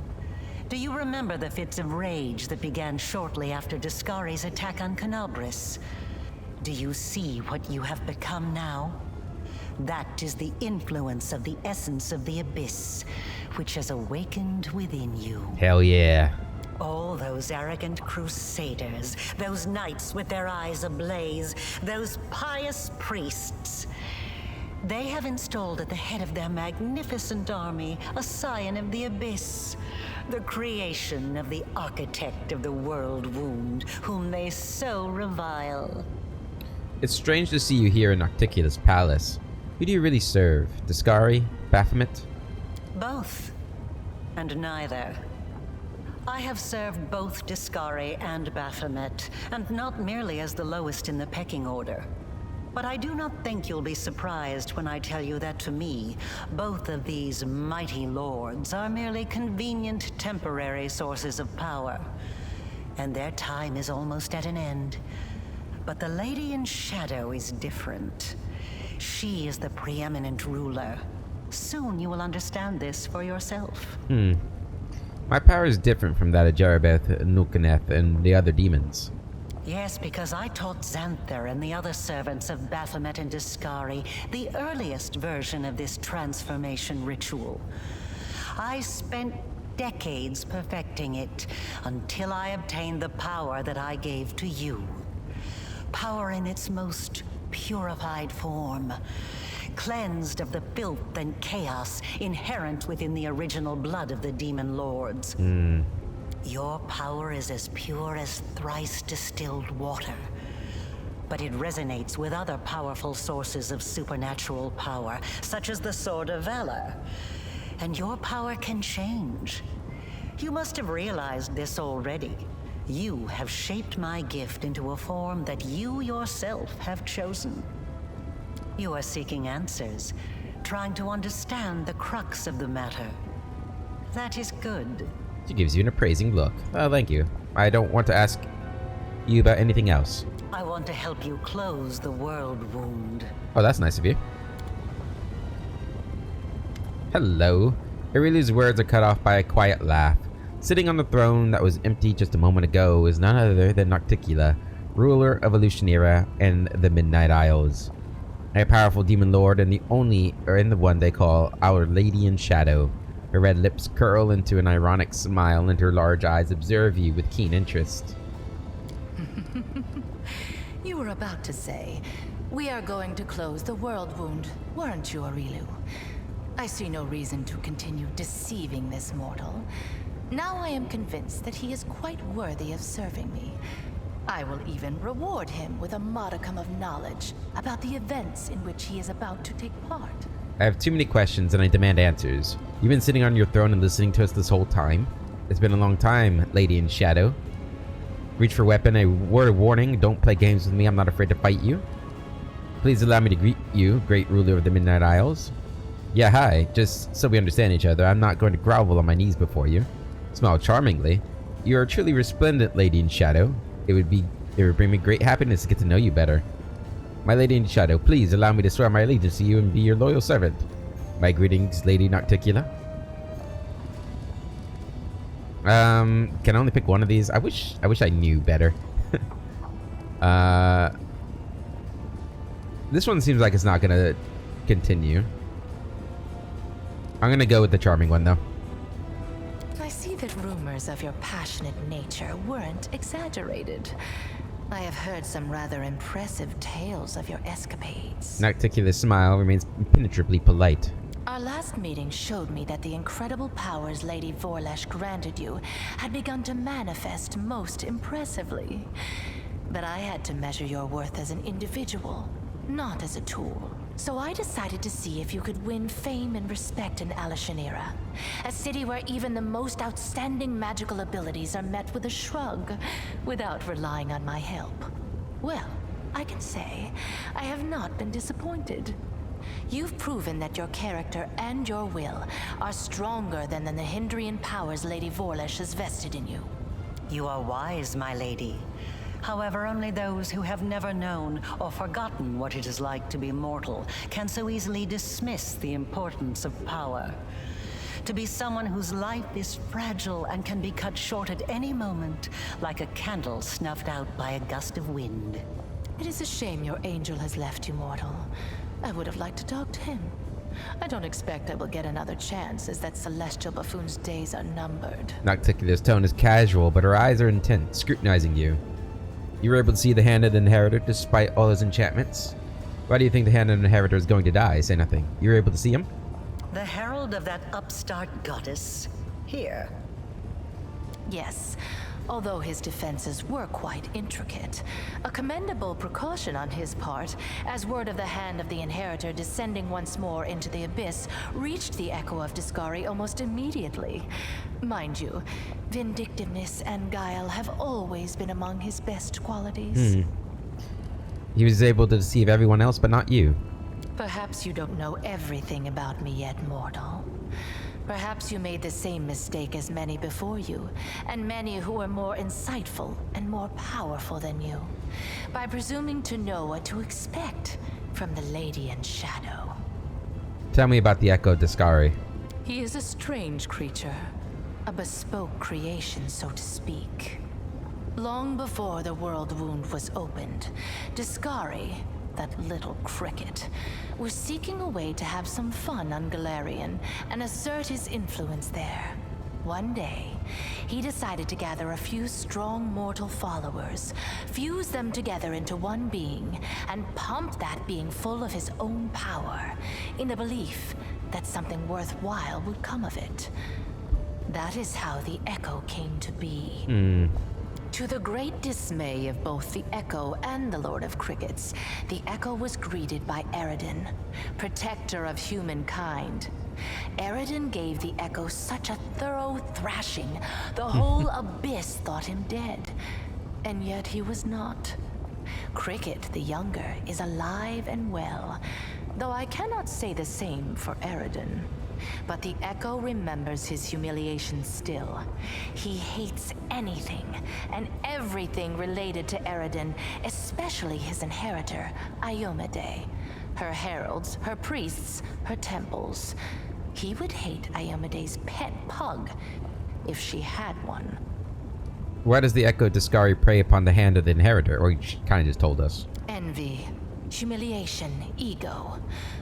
Do you remember the fits of rage that began shortly after Discari's attack on Canabris? Do you see what you have become now? That is the influence of the essence of the Abyss, which has awakened within you. Hell yeah. All those arrogant crusaders, those knights with their eyes ablaze, those pious priests. They have installed at the head of their magnificent army a scion of the Abyss, the creation of the architect of the world wound, whom they so revile. It's strange to see you here in Nocticula's palace. Who do you really serve? Discari? Baphomet? Both. And neither. I have served both Discari and Baphomet, and not merely as the lowest in the pecking order. But I do not think you'll be surprised when I tell you that to me, both of these mighty lords are merely convenient temporary sources of power. And their time is almost at an end. But the Lady in Shadow is different. She is the preeminent ruler. Soon you will understand this for yourself. My power is different from that of Jarabeth, Nulkaneth, and the other demons. Yes, because I taught Xanther and the other servants of Baphomet and Discari the earliest version of this transformation ritual. I spent decades perfecting it until I obtained the power that I gave to you. Power in its most purified form, cleansed of the filth and chaos inherent within the original blood of the demon lords. Your power is as pure as thrice distilled water, but it resonates with other powerful sources of supernatural power, such as the Sword of Valor. And your power can change. You must have realized this already. You have shaped my gift into a form that you yourself have chosen. You are seeking answers, trying to understand the crux of the matter. That is good. She gives you an appraising look. Oh, thank you. I don't want to ask you about anything else. I want to help you close the world wound. Oh, that's nice of you. Hello. Aurelia's words are cut off by a quiet laugh. Sitting on the throne that was empty just a moment ago is none other than Nocticula, ruler of Elutionira and the Midnight Isles. A powerful demon lord and the one they call Our Lady in Shadow. Her red lips curl into an ironic smile and her large eyes observe you with keen interest. You were about to say, we are going to close the world wound, weren't you, Aurilu? I see no reason to continue deceiving this mortal. Now I am convinced that he is quite worthy of serving me. I will even reward him with a modicum of knowledge about the events in which he is about to take part. I have too many questions and I demand answers. You've been sitting on your throne and listening to us this whole time. It's been a long time, Lady in Shadow. Reach for weapon, a word of warning, don't play games with me, I'm not afraid to fight you. Please allow me to greet you, great ruler of the Midnight Isles. Yeah, hi, just so we understand each other, I'm not going to grovel on my knees before you. Smile charmingly. You are a truly resplendent Lady in Shadow. It would bring me great happiness to get to know you better. My Lady in Shadow, please allow me to swear my allegiance to you and be your loyal servant. My greetings, Lady Nocticula. Can I only pick one of these? I wish I knew better. This one seems like it's not gonna continue. I'm gonna go with the charming one though. I see that rumors of your passionate nature weren't exaggerated. I have heard some rather impressive tales of your escapades. Nocticula's smile remains impenetrably polite. Our last meeting showed me that the incredible powers Lady Vorlesh granted you had begun to manifest most impressively. But I had to measure your worth as an individual, not as a tool. So I decided to see if you could win fame and respect in Alashanira, a city where even the most outstanding magical abilities are met with a shrug, without relying on my help. Well, I can say I have not been disappointed. You've proven that your character and your will are stronger than the Hindrian powers Lady Vorlesh has vested in you. You are wise, my lady. However, only those who have never known or forgotten what it is like to be mortal can so easily dismiss the importance of power. To be someone whose life is fragile and can be cut short at any moment, like a candle snuffed out by a gust of wind. It is a shame your angel has left you, mortal. I would have liked to talk to him. I don't expect I will get another chance, as that celestial buffoon's days are numbered. Nocticula's tone is casual, but her eyes are intent, scrutinizing you. You were able to see the Hand of the Inheritor despite all his enchantments. Why do you think the Hand of the Inheritor is going to die? Say nothing. You were able to see him? The herald of that upstart goddess. Here. Yes. although his defenses were quite intricate. A commendable precaution on his part, as word of the hand of the Inheritor descending once more into the abyss reached the Echo of Discari almost immediately. Mind you, vindictiveness and guile have always been among his best qualities. He was able to deceive everyone else, but not you. Perhaps you don't know everything about me yet, mortal. Perhaps you made the same mistake as many before you, and many who were more insightful and more powerful than you, by presuming to know what to expect from the Lady in Shadow. Tell me about the Echo Discari. He is a strange creature, a bespoke creation, so to speak. Long before the world wound was opened, Discari, that little cricket, was seeking a way to have some fun on Galarian and assert his influence there. One day, he decided to gather a few strong mortal followers, fuse them together into one being, and pump that being full of his own power, in the belief that something worthwhile would come of it. That is how the Echo came to be. To the great dismay of both the Echo and the Lord of Crickets, the Echo was greeted by Eredin, protector of humankind. Eredin gave the Echo such a thorough thrashing, the whole abyss thought him dead. And yet he was not. Cricket, the younger, is alive and well, though I cannot say the same for Eredin. But the Echo remembers his humiliation still. He hates anything and everything related to Eredin, especially his inheritor, Iomedae. Her heralds, her priests, her temples. He would hate Iomedae's pet pug, if she had one. Why does the Echo Discari prey upon the hand of the Inheritor? Or she kind of just told us. Envy, humiliation, ego.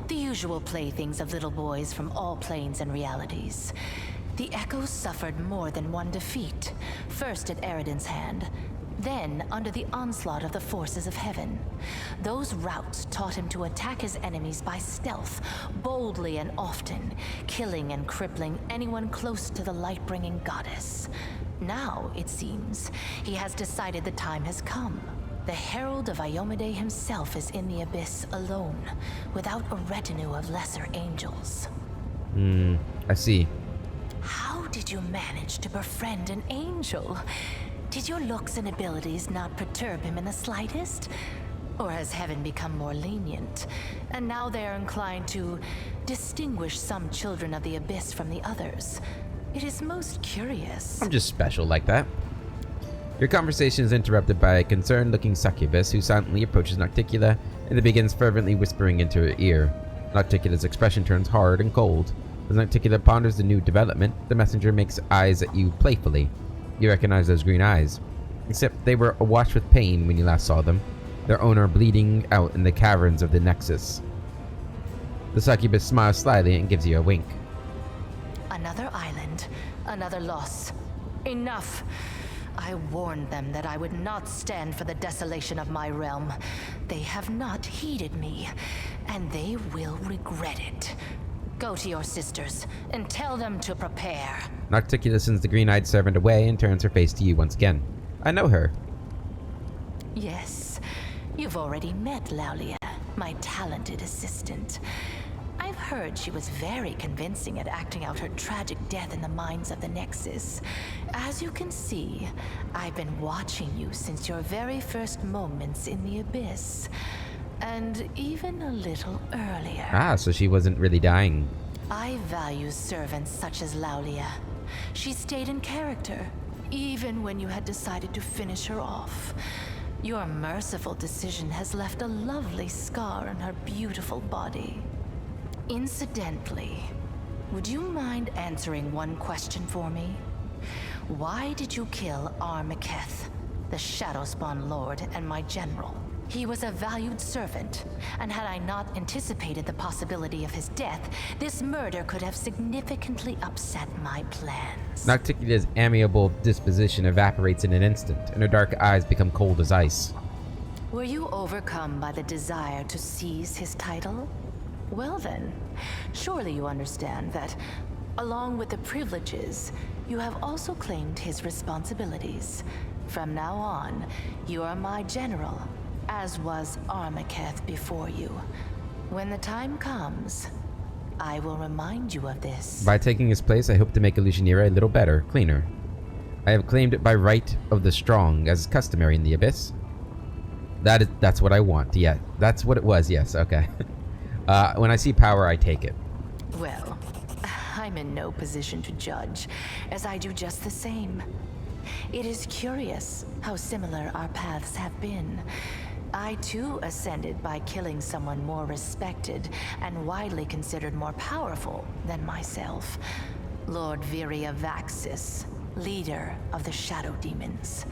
The usual playthings of little boys from all planes and realities. The Echo suffered more than one defeat. First at Eredin's hand, then under the onslaught of the forces of heaven. Those routs taught him to attack his enemies by stealth, boldly and often, killing and crippling anyone close to the light-bringing goddess. Now, it seems, he has decided the time has come. The Herald of Iomedae himself is in the abyss alone, without a retinue of lesser angels. I see. How did you manage to befriend an angel? Did your looks and abilities not perturb him in the slightest? Or has heaven become more lenient, and now they are inclined to distinguish some children of the abyss from the others? It is most curious. I'm just special like that. Your conversation is interrupted by a concerned-looking succubus who silently approaches Nocticula and then begins fervently whispering into her ear. Nocticula's expression turns hard and cold. As Nocticula ponders the new development, the messenger makes eyes at you playfully. You recognize those green eyes, except they were awash with pain when you last saw them, their owner bleeding out in the caverns of the Nexus. The succubus smiles slyly and gives you a wink. Another island, another loss. Enough! I warned them that I would not stand for the desolation of my realm. They have not heeded me, and they will regret it. Go to your sisters, and tell them to prepare. Nocticula sends the green-eyed servant away and turns her face to you once again. I know her. Yes, you've already met Laulia, my talented assistant. I've heard she was very convincing at acting out her tragic death in the mines of the Nexus. As you can see, I've been watching you since your very first moments in the Abyss. And even a little earlier. Ah, so she wasn't really dying. I value servants such as Laulia. She stayed in character, even when you had decided to finish her off. Your merciful decision has left a lovely scar on her beautiful body. Incidentally, would you mind answering one question for me? Why did you kill Armaketh, the Shadowspawn Lord and my general? He was a valued servant, and had I not anticipated the possibility of his death, this murder could have significantly upset my plans. Nocticula's amiable disposition evaporates in an instant, and her dark eyes become cold as ice. Were you overcome by the desire to seize his title? Well then, surely you understand that Along with the privileges, you have also claimed his responsibilities. From now on, you are my general, as was Armaketh before you. When the time comes, I will remind you of this. By taking his place, I hope to make Illusionira a little better, cleaner. I have claimed it by right of the strong, as is customary in the Abyss. That's what I want, yeah. That's what it was, yes, okay. When I see power, I take it. Well, I'm in no position to judge, as I do just the same. It is curious how similar our paths have been. I too ascended by killing someone more respected and widely considered more powerful than myself. Lord Viria Vaxis, leader of the Shadow Demons.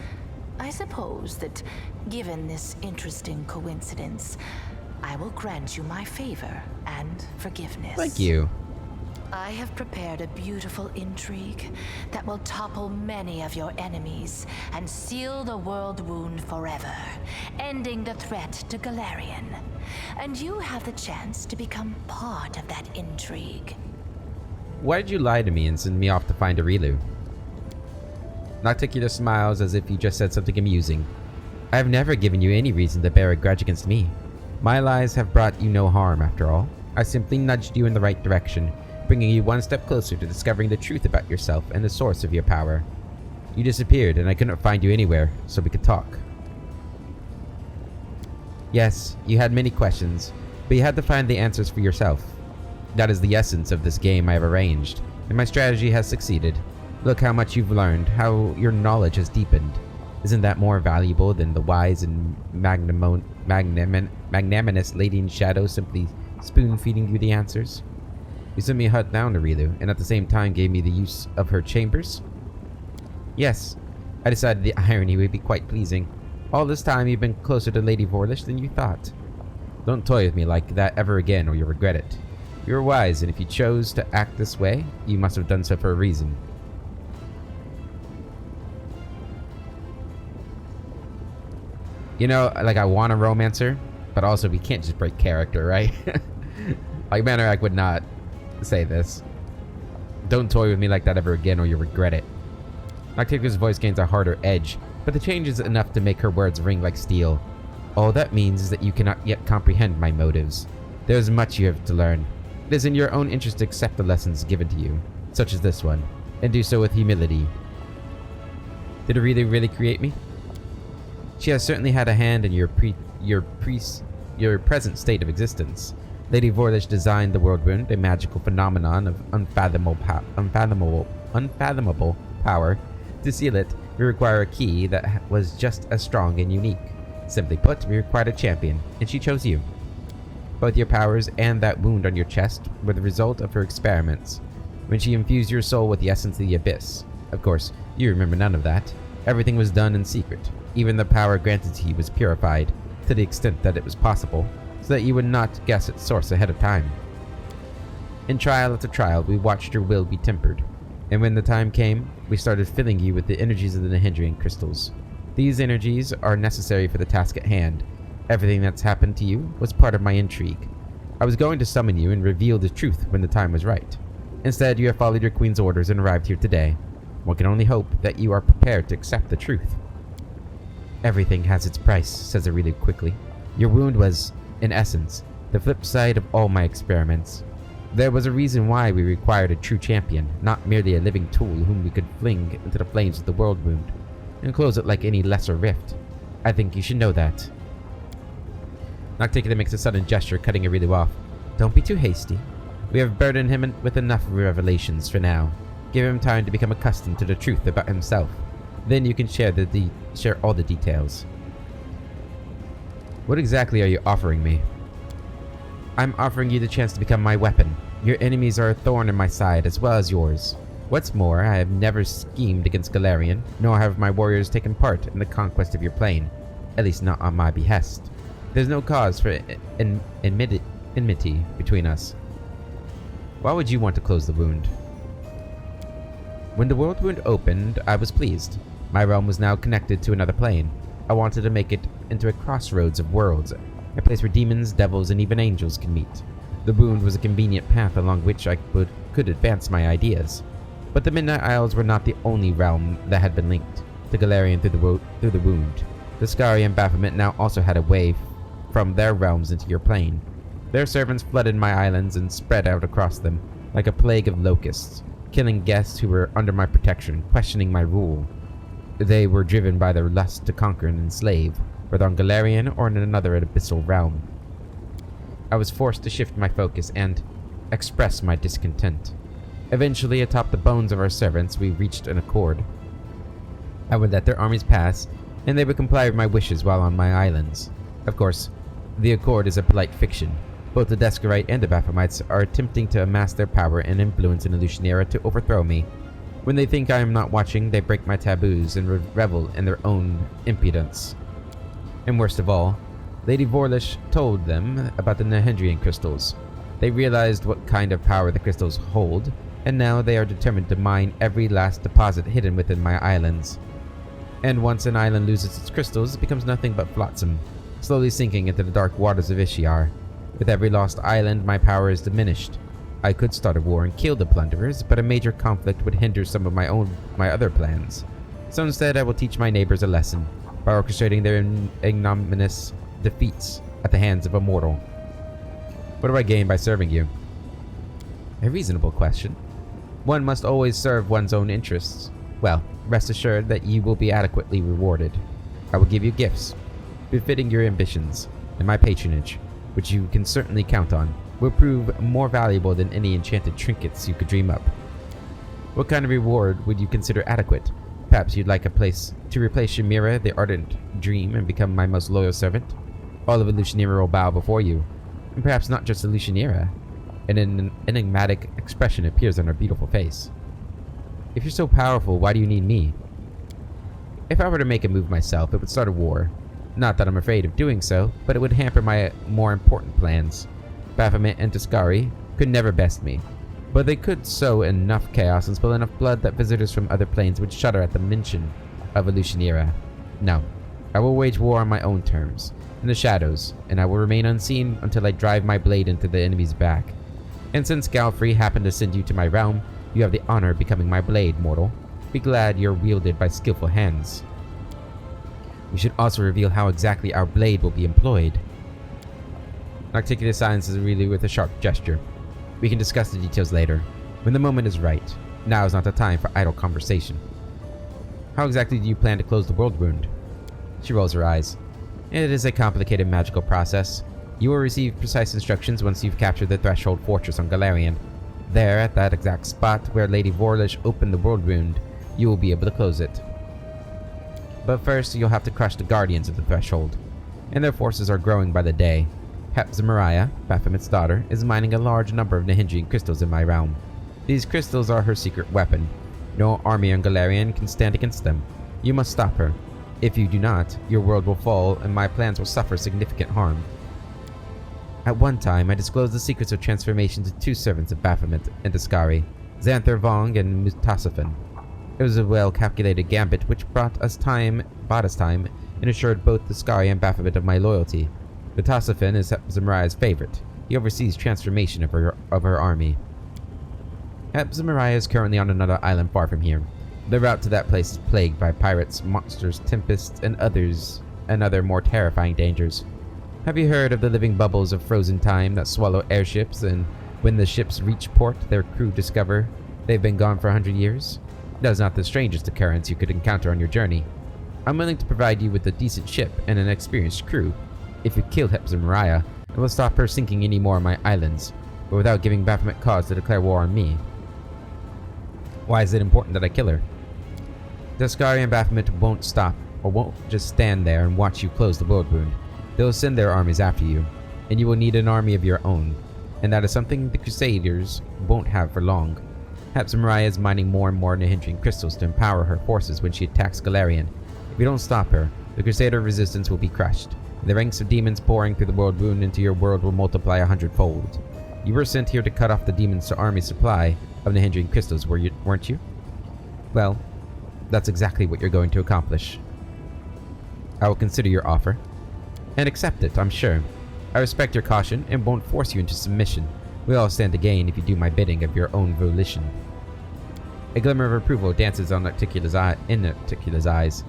I suppose that, given this interesting coincidence, I will grant you my favor and forgiveness. Thank you. I have prepared a beautiful intrigue that will topple many of your enemies and seal the world wound forever, ending the threat to Galarian. And you have the chance to become part of that intrigue. Why did you lie to me and send me off to find Aurilu? Nocticular smiles as if you just said something amusing. I have never given you any reason to bear a grudge against me. My lies have brought you no harm, after all. I simply nudged you in the right direction, bringing you one step closer to discovering the truth about yourself and the source of your power. You disappeared, and I couldn't find you anywhere, so we could talk. Yes, you had many questions, but you had to find the answers for yourself. That is the essence of this game I have arranged, and my strategy has succeeded. Look how much you've learned, how your knowledge has deepened. Isn't that more valuable than the wise and magnanimous Lady in Shadow simply spoon-feeding you the answers? You sent me a hut down to Aurilu, and at the same time gave me the use of her chambers? Yes, I decided the irony would be quite pleasing. All this time you've been closer to Lady Vorlish than you thought. Don't toy with me like that ever again, or you'll regret it. You were wise, and if you chose to act this way, you must have done so for a reason. You know, like, I want a romancer, but also we can't just break character, right? Like, Manorak would not say this. Don't toy with me like that ever again, or you'll regret it. Nocticular's voice gains a harder edge, but the change is enough to make her words ring like steel. All that means is that you cannot yet comprehend my motives. There is much you have to learn. It is in your own interest to accept the lessons given to you, such as this one, and do so with humility. Did Aurilu really create me? She has certainly had a hand in your present state of existence. Lady Vorlish designed the world wound, a magical phenomenon of unfathomable power. To seal it, we require a key that was just as strong and unique. Simply put, we required a champion, and she chose you. Both your powers and that wound on your chest were the result of her experiments, when she infused your soul with the essence of the Abyss. Of course, you remember none of that. Everything was done in secret. Even the power granted to you was purified, to the extent that it was possible, so that you would not guess its source ahead of time. In trial after trial, we watched your will be tempered, and when the time came, we started filling you with the energies of the Nahedrian crystals. These energies are necessary for the task at hand. Everything that's happened to you was part of my intrigue. I was going to summon you and reveal the truth when the time was right. Instead, you have followed your queen's orders and arrived here today. One can only hope that you are prepared to accept the truth. Everything has its price, says Aurilu quickly. Your wound was, in essence, the flip side of all my experiments. There was a reason why we required a true champion, not merely a living tool whom we could fling into the flames of the world wound, and close it like any lesser rift. I think you should know that. Nocticular makes a sudden gesture, cutting Aurilu off. Don't be too hasty. We have burdened him with enough revelations for now. Give him time to become accustomed to the truth about himself. Then you can share all the details. What exactly are you offering me? I'm offering you the chance to become my weapon. Your enemies are a thorn in my side, as well as yours. What's more, I have never schemed against Galarian, nor have my warriors taken part in the conquest of your plane. At least not on my behest. There's no cause for enmity between us. Why would you want to close the wound? When the world wound opened, I was pleased. My realm was now connected to another plane. I wanted to make it into a crossroads of worlds, a place where demons, devils, and even angels can meet. The wound was a convenient path along which I could advance my ideas. But the Midnight Isles were not the only realm that had been linked to Galarian through the wound. Dascari and Baphomet now also had a way from their realms into your plane. Their servants flooded my islands and spread out across them like a plague of locusts, killing guests who were under my protection, questioning my rule. They were driven by their lust to conquer and enslave, whether on Galarian or in another abyssal realm. I was forced to shift my focus and express my discontent. Eventually, atop the bones of our servants, we reached an accord. I would let their armies pass, and they would comply with my wishes while on my islands. Of course, the accord is a polite fiction. Both the Descarite and the Baphomets are attempting to amass their power and influence in Elutionera to overthrow me. When they think I am not watching, they break my taboos and revel in their own impudence. And worst of all, Lady Vorlish told them about the Nahendrian crystals. They realized what kind of power the crystals hold, and now they are determined to mine every last deposit hidden within my islands. And once an island loses its crystals, it becomes nothing but flotsam, slowly sinking into the dark waters of Ishiar. With every lost island, my power is diminished. I could start a war and kill the plunderers, but a major conflict would hinder some of my other plans. So instead, I will teach my neighbors a lesson by orchestrating their ignominious defeats at the hands of a mortal. What do I gain by serving you? A reasonable question. One must always serve one's own interests. Well, rest assured that you will be adequately rewarded. I will give you gifts befitting your ambitions, and my patronage, which you can certainly count on, will prove more valuable than any enchanted trinkets you could dream up. What kind of reward would you consider adequate? Perhaps you'd like a place to replace Shamira, the ardent dream, and become my most loyal servant? All of Elutionera will bow before you. And perhaps not just Elutionera. An enigmatic expression appears on her beautiful face. If you're so powerful, why do you need me? If I were to make a move myself, it would start a war. Not that I'm afraid of doing so, but it would hamper my more important plans. Baphomet and Dascari could never best me, but they could sow enough chaos and spill enough blood that visitors from other planes would shudder at the mention of Elutionera. No, I will wage war on my own terms, in the shadows, and I will remain unseen until I drive my blade into the enemy's back. And since Galfrey happened to send you to my realm, you have the honor of becoming my blade, mortal. Be glad you're wielded by skillful hands. We should also reveal how exactly our blade will be employed. Articulate silences really with a sharp gesture. We can discuss the details later, when the moment is right. Now is not the time for idle conversation. How exactly do you plan to close the world wound? She rolls her eyes. It is a complicated magical process. You will receive precise instructions once you've captured the Threshold Fortress on Galarian. There, at that exact spot where Lady Vorlish opened the world wound, you will be able to close it. But first, you'll have to crush the Guardians of the Threshold, and their forces are growing by the day. Hepzibah, Baphomet's daughter, is mining a large number of Nahendrian crystals in my realm. These crystals are her secret weapon. No army on Galarian can stand against them. You must stop her. If you do not, your world will fall and my plans will suffer significant harm. At one time, I disclosed the secrets of transformation to two servants of Baphomet and Dascari, Xanther Vong and Mutasifen. It was a well-calculated gambit which bought us time, and assured both Dascari and Baphomet of my loyalty. Mutasifen is Hepzibah's favorite. He oversees transformation of her army. Hepzibah is currently on another island far from here. The route to that place is plagued by pirates, monsters, tempests, and other more terrifying dangers. Have you heard of the living bubbles of frozen time that swallow airships, and when the ships reach port, their crew discover they've been gone for 100 years? That is not the strangest occurrence you could encounter on your journey. I'm willing to provide you with a decent ship and an experienced crew if you kill Hepzibah, and will stop her sinking any more of my islands, but without giving Baphomet cause to declare war on me. Why is it important that I kill her? Dascari and Baphomet won't stop, or won't just stand there and watch you close the world wound. They will send their armies after you, and you will need an army of your own, and that is something the Crusaders won't have for long. Hepzibah is mining more and more Nahendrian crystals to empower her forces when she attacks Galarian. If you don't stop her, the Crusader resistance will be crushed, and the ranks of demons pouring through the world wound into your world will multiply 100-fold. You were sent here to cut off the demons' army supply of Nahendrian crystals, weren't you? Well, that's exactly what you're going to accomplish. I will consider your offer, and accept it, I'm sure. I respect your caution and won't force you into submission. We all stand to gain if you do my bidding of your own volition. A glimmer of approval dances on Articula's eyes.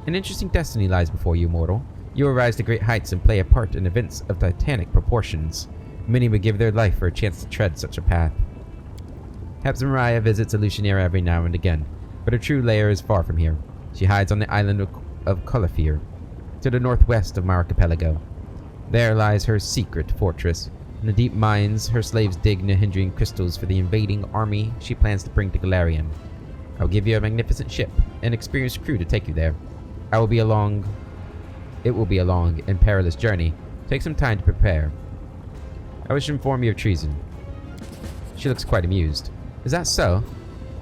An interesting destiny lies before you, mortal. You will rise to great heights and play a part in events of titanic proportions. Many would give their life for a chance to tread such a path. Hepzibah visits Alushanira every now and again, but her true lair is far from here. She hides on the island of Colifir, to the northwest of my archipelago. There lies her secret fortress. In the deep mines, her slaves dig Nahindrian crystals for the invading army she plans to bring to Galarian. I will give you a magnificent ship, an experienced crew to take you there. It will be a long and perilous journey. Take some time to prepare. I wish to inform you of treason. She looks quite amused. Is that so?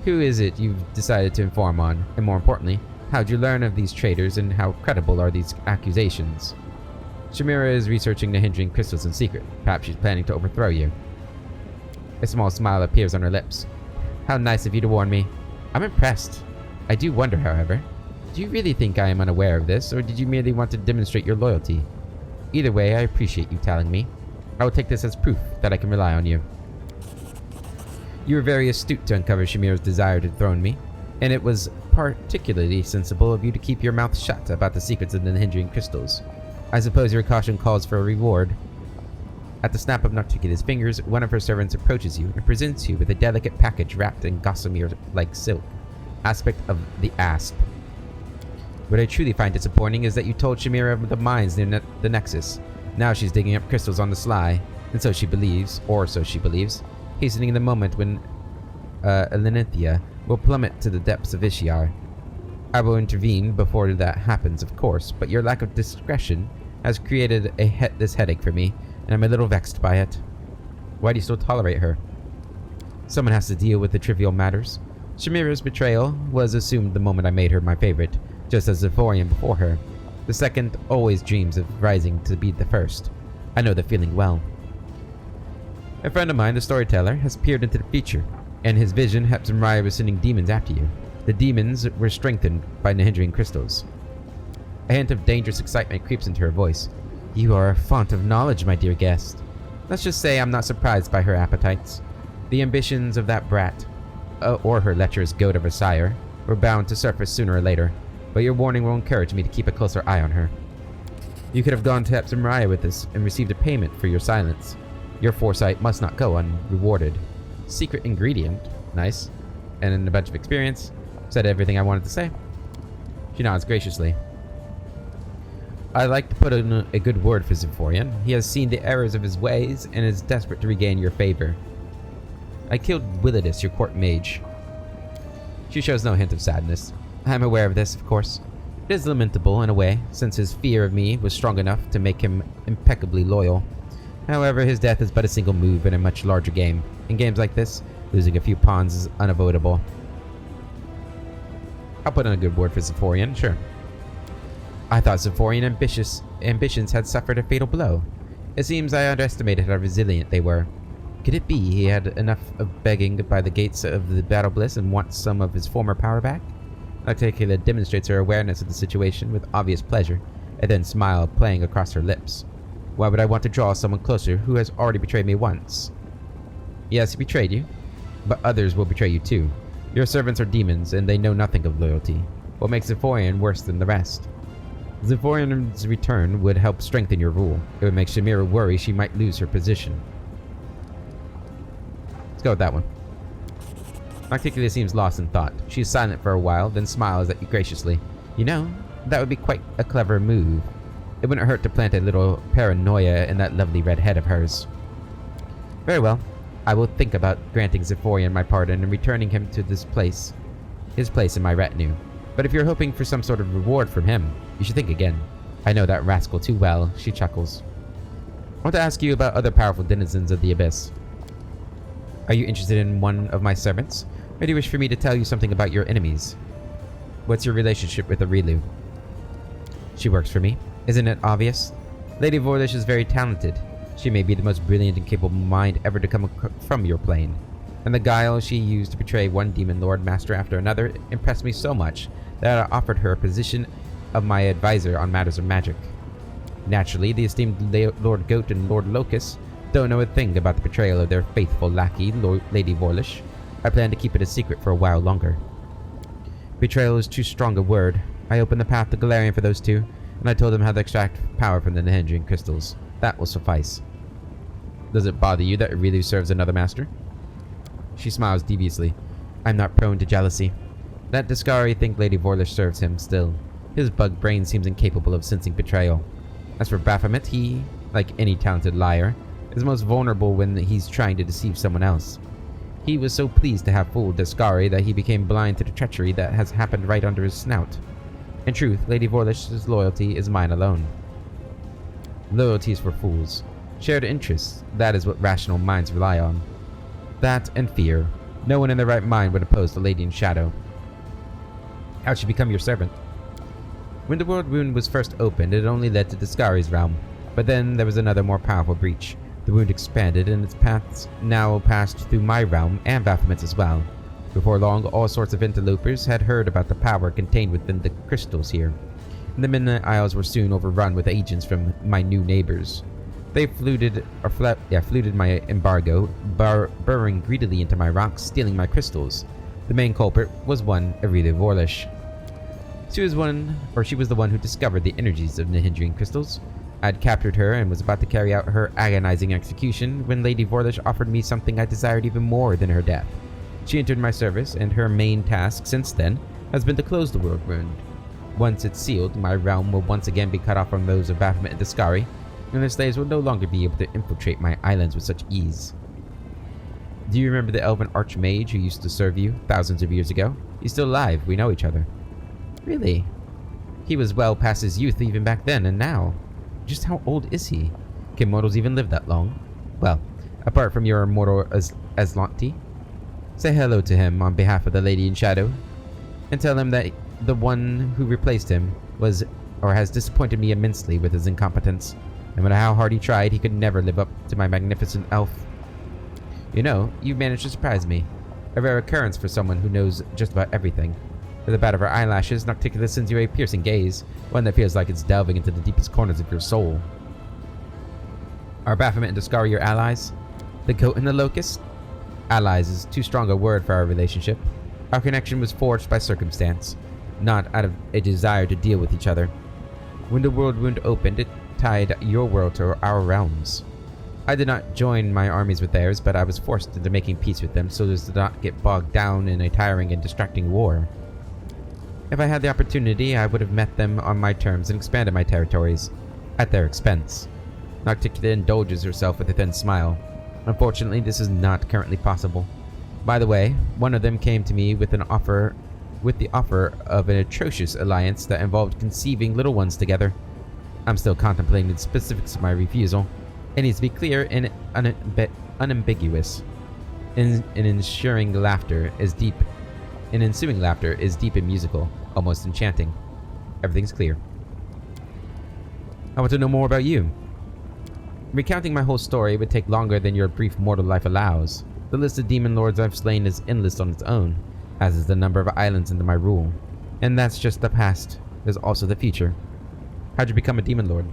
Who is it you've decided to inform on? And more importantly, how'd you learn of these traitors and how credible are these accusations? Shamira is researching the Nahindrian crystals in secret. Perhaps she's planning to overthrow you. A small smile appears on her lips. How nice of you to warn me. I'm impressed. I do wonder, however. Do you really think I am unaware of this, or did you merely want to demonstrate your loyalty? Either way, I appreciate you telling me. I will take this as proof that I can rely on you. You were very astute to uncover Shamira's desire to dethrone me, and it was particularly sensible of you to keep your mouth shut about the secrets of the Nahindrian crystals. I suppose your caution calls for a reward. At the snap of Narticula's fingers, one of her servants approaches you and presents you with a delicate package wrapped in gossamer-like silk, aspect of the asp. What I truly find disappointing is that you told Shamira of the mines near the Nexus. Now she's digging up crystals on the sly, and so she believes, hastening the moment when Elenithia will plummet to the depths of Ishiar. I will intervene before that happens, of course, but your lack of discretion has created this headache for me, and I'm a little vexed by it. Why do you still tolerate her? Someone has to deal with the trivial matters. Shamira's betrayal was assumed the moment I made her my favorite, just as Zephyrian before her. The second always dreams of rising to be the first. I know the feeling well. A friend of mine, the storyteller, has peered into the future. In his vision, Hepzibah was sending demons after you. The demons were strengthened by Nahindrian crystals. A hint of dangerous excitement creeps into her voice. You are a font of knowledge, my dear guest. Let's just say I'm not surprised by her appetites. The ambitions of that brat, or her lecherous goat of a sire, were bound to surface sooner or later, but your warning will encourage me to keep a closer eye on her. You could have gone to Hepzibah with this and received a payment for your silence. Your foresight must not go unrewarded. Secret ingredient. Nice. And a bunch of experience. Said everything I wanted to say. She nods graciously. I'd like to put in a good word for Zephyrian. He has seen the errors of his ways and is desperate to regain your favor. I killed Willidus, your court mage. She shows no hint of sadness. I'm aware of this, of course. It is lamentable in a way, since his fear of me was strong enough to make him impeccably loyal. However, his death is but a single move in a much larger game. In games like this, losing a few pawns is unavoidable. I'll put in a good word for Zephyrian, sure. I thought Zephyrian ambitions had suffered a fatal blow. It seems I underestimated how resilient they were. Could it be he had enough of begging by the gates of the Battle Bliss and wants some of his former power back? Articula demonstrates her awareness of the situation with obvious pleasure, and then smile playing across her lips. Why would I want to draw someone closer who has already betrayed me once? Yes, he betrayed you, but others will betray you too. Your servants are demons, and they know nothing of loyalty. What makes Zephyrian worse than the rest? Zephyrian's return would help strengthen your rule. It would make Shamira worry she might lose her position. Let's go with that one. Articula seems lost in thought. She is silent for a while, then smiles at you graciously. You know, that would be quite a clever move. It wouldn't hurt to plant a little paranoia in that lovely red head of hers. Very well. I will think about granting Zephyrian my pardon and returning him to his place in my retinue. But if you're hoping for some sort of reward from him, you should think again. I know that rascal too well, she chuckles. I want to ask you about other powerful denizens of the Abyss. Are you interested in one of my servants? Or do you wish for me to tell you something about your enemies? What's your relationship with Aurilu? She works for me. Isn't it obvious? Lady Vorlish is very talented. She may be the most brilliant and capable mind ever to come from your plane. And the guile she used to betray one demon lord master after another impressed me so much that I offered her a position of my advisor on matters of magic. Naturally, the esteemed Lord Goat and Lord Locust don't know a thing about the betrayal of their faithful lackey, Lady Vorlish. I plan to keep it a secret for a while longer. Betrayal is too strong a word. I opened the path to Galarian for those two, and I told them how to extract power from the Nehedrian crystals. That will suffice. Does it bother you that Aurelius serves another master? She smiles deviously. I'm not prone to jealousy. Let Discari think Lady Vorlish serves him still. His bug brain seems incapable of sensing betrayal. As for Baphomet, he, like any talented liar, is most vulnerable when he's trying to deceive someone else. He was so pleased to have fooled Discari that he became blind to the treachery that has happened right under his snout. In truth, Lady Vorlish's loyalty is mine alone. Loyalty is for fools. Shared interests, that is what rational minds rely on. That and fear. No one in their right mind would oppose the Lady in Shadow. How should she become your servant? When the world wound was first opened, it only led to Discari's realm, but then there was another more powerful breach. The wound expanded, and its paths now passed through my realm and Baphomet's as well. Before long, all sorts of interlopers had heard about the power contained within the crystals here, and the Midnight Isles were soon overrun with agents from my new neighbors. They fluted my embargo, burrowing greedily into my rocks, stealing my crystals. The main culprit was one Aurelia Vorlish. She was the one who discovered the energies of Nehedrian crystals. I had captured her and was about to carry out her agonizing execution when Lady Vorlish offered me something I desired even more than her death. She entered my service, and her main task since then has been to close the world wound. Once it's sealed, my realm will once again be cut off from those of Baphomet and Discari, and their slaves will no longer be able to infiltrate my islands with such ease. Do you remember the elven archmage who used to serve you thousands of years ago? He's still alive. We know each other. Really? He was well past his youth even back then, and now? Just how old is he? Can mortals even live that long? Well, apart from your immortal Aslanti, say hello to him on behalf of the Lady in Shadow, and tell him that the one who replaced him has disappointed me immensely with his incompetence. No matter how hard he tried, he could never live up to my magnificent elf. You know, you've managed to surprise me. A rare occurrence for someone who knows just about everything. With a bat of her eyelashes, Nocticula sends you a piercing gaze, one that feels like it's delving into the deepest corners of your soul. Are Baphomet and Discari your allies? The Goat and the Locust? Allies is too strong a word for our relationship. Our connection was forged by circumstance, not out of a desire to deal with each other. When the world wound opened, it tied your world to our realms. I did not join my armies with theirs, but I was forced into making peace with them so as to not get bogged down in a tiring and distracting war. If I had the opportunity, I would have met them on my terms and expanded my territories, at their expense. Nocticula indulges herself with a thin smile. Unfortunately, this is not currently possible. By the way, one of them came to me with the offer of an atrocious alliance that involved conceiving little ones together. I'm still contemplating the specifics of my refusal. It needs to be clear and unambiguous. Ensuing laughter is deep and musical, almost enchanting. Everything's clear. I want to know more about you. Recounting my whole story would take longer than your brief mortal life allows. The list of demon lords I've slain is endless on its own, as is the number of islands under my rule. And that's just the past. There's also the future. How'd you become a demon lord?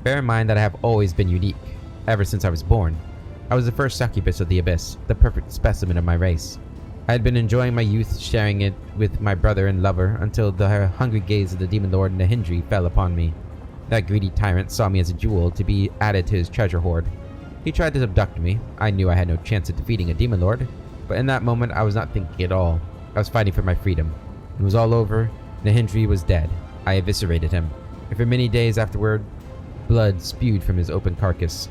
Bear in mind that I have always been unique, ever since I was born. I was the first succubus of the Abyss, the perfect specimen of my race. I had been enjoying my youth, sharing it with my brother and lover, until the hungry gaze of the demon lord Nehedri fell upon me. That greedy tyrant saw me as a jewel to be added to his treasure hoard. He tried to abduct me. I knew I had no chance of defeating a demon lord, but in that moment I was not thinking at all. I was fighting for my freedom. It was all over. Nehedri was dead. I eviscerated him, and for many days afterward, blood spewed from his open carcass.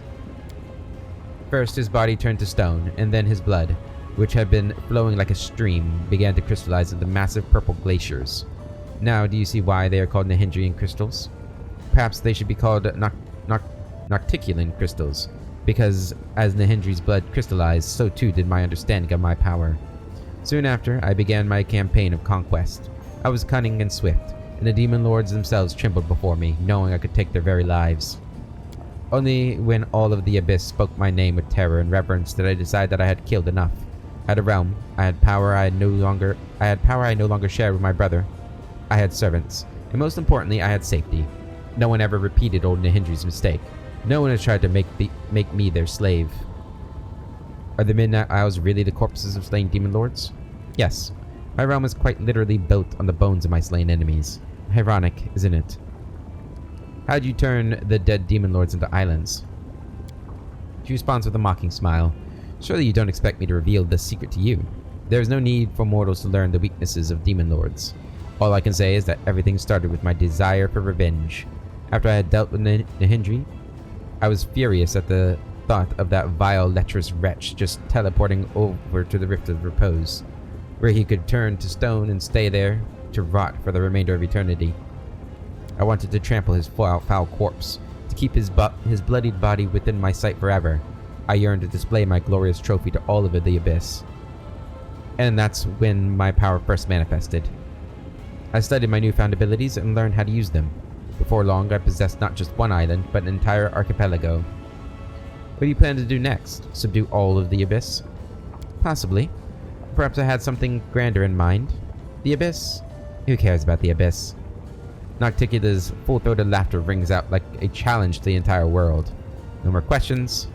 First his body turned to stone, and then his blood, which had been flowing like a stream, began to crystallize into massive purple glaciers. Now do you see why they are called Nehedrian crystals? Perhaps they should be called Nocticulan crystals, because as Nehedri's blood crystallized, so too did my understanding of my power. Soon after, I began my campaign of conquest. I was cunning and swift, and the demon lords themselves trembled before me, knowing I could take their very lives. Only when all of the Abyss spoke my name with terror and reverence did I decide that I had killed enough. I had a realm. I had power I no longer shared with my brother. I had servants, and most importantly, I had safety. No one ever repeated old Nihindri's mistake. No one has tried to make me their slave. Are the Midnight Isles really the corpses of slain demon lords? Yes. My realm is quite literally built on the bones of my slain enemies. Ironic, isn't it? How'd you turn the dead demon lords into islands? She responds with a mocking smile. Surely you don't expect me to reveal this secret to you. There is no need for mortals to learn the weaknesses of demon lords. All I can say is that everything started with my desire for revenge. After I had dealt with Nihindri, I was furious at the thought of that vile, lecherous wretch just teleporting over to the Rift of Repose, where he could turn to stone and stay there to rot for the remainder of eternity. I wanted to trample his foul corpse, to keep his bloodied body within my sight forever. I yearned to display my glorious trophy to all of the Abyss. And that's when my power first manifested. I studied my newfound abilities and learned how to use them. Before long, I possessed not just one island, but an entire archipelago. What do you plan to do next? Subdue all of the Abyss? Possibly. Perhaps I had something grander in mind. The Abyss? Who cares about the Abyss? Nocticula's full-throated laughter rings out like a challenge to the entire world. No more questions.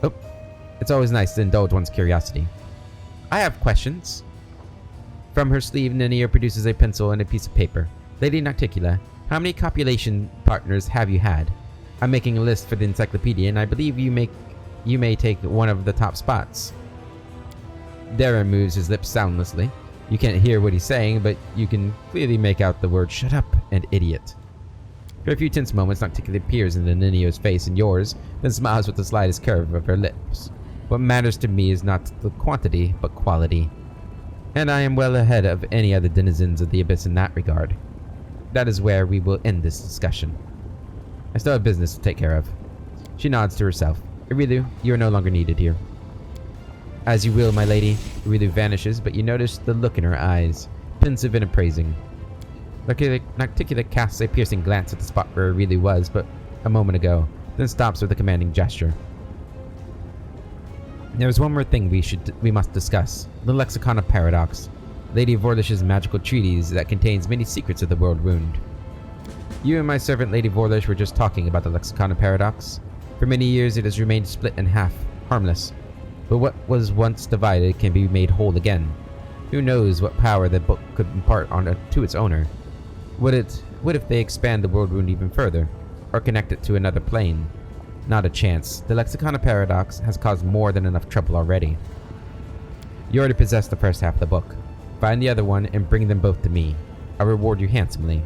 Oh, it's always nice to indulge one's curiosity. I have questions. From her sleeve, Nania produces a pencil and a piece of paper. Lady Nocticula, how many copulation partners have you had? I'm making a list for the encyclopedia, and I believe you may take one of the top spots. Darren moves his lips soundlessly. You can't hear what he's saying, but you can clearly make out the word "shut up" and "idiot." For a few tense moments, Nocticula peers into Ninio's face and yours, then smiles with the slightest curve of her lips. What matters to me is not the quantity, but quality. And I am well ahead of any other denizens of the Abyss in that regard. That is where we will end this discussion. I still have business to take care of. She nods to herself. Irilu, you are no longer needed here. As you will, my lady. Irilu vanishes, but you notice the look in her eyes, pensive and appraising. Nocticula casts a piercing glance at the spot where Irilu was, but a moment ago, then stops with a commanding gesture. There is one more thing we must discuss. The Lexicon of Paradox. Lady Vorlish's magical treatise that contains many secrets of the world wound. You and my servant Lady Vorlish were just talking about the Lexicon of Paradox. For many years it has remained split in half, harmless. But what was once divided can be made whole again. Who knows what power the book could impart to its owner? What if they expand the world wound even further? Or connect it to another plane? Not a chance. The Lexicon of Paradox has caused more than enough trouble already. You already possess the first half of the book. Find the other one and bring them both to me. I'll reward you handsomely.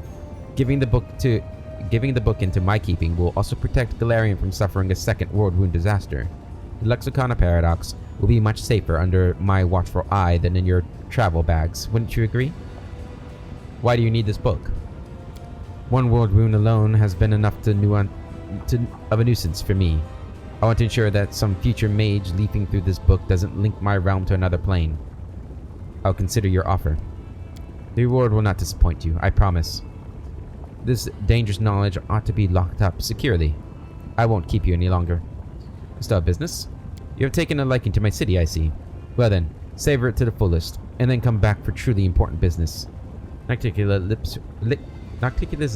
Giving the book into my keeping will also protect Galarian from suffering a second world wound disaster. The Lexicon of Paradox will be much safer under my watchful eye than in your travel bags. Wouldn't you agree? Why do you need this book? One world wound alone has been enough of a nuisance for me. I want to ensure that some future mage leaping through this book doesn't link my realm to another plane. I'll consider your offer. The reward will not disappoint you, I promise. This dangerous knowledge ought to be locked up securely. I won't keep you any longer. Still have business? You have taken a liking to my city, I see. Well then, savor it to the fullest, and then come back for truly important business. Nocticula's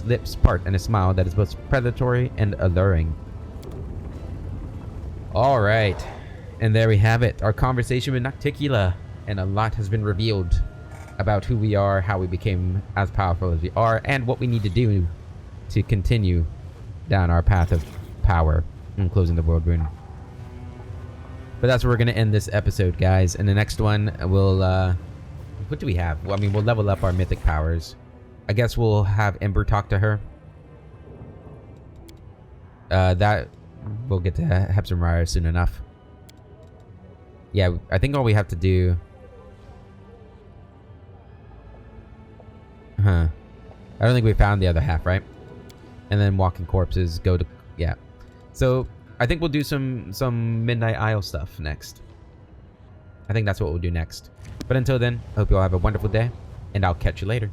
lips part in a smile that is both predatory and alluring. Alright, and there we have it. Our conversation with Nocticula. And a lot has been revealed about who we are, how we became as powerful as we are, and what we need to do to continue down our path of power and closing the world wound. But that's where we're going to end this episode, guys. In the next one, we'll... what do we have? Well, I mean, we'll level up our mythic powers. I guess we'll have Ember talk to her. That... We'll get to Hepzibah soon enough. Yeah, I think all we have to do... I don't think we found the other half, right? And then walking corpses go to... Yeah. So, I think we'll do some Midnight Isle stuff next. I think that's what we'll do next. But until then, I hope you all have a wonderful day, and I'll catch you later.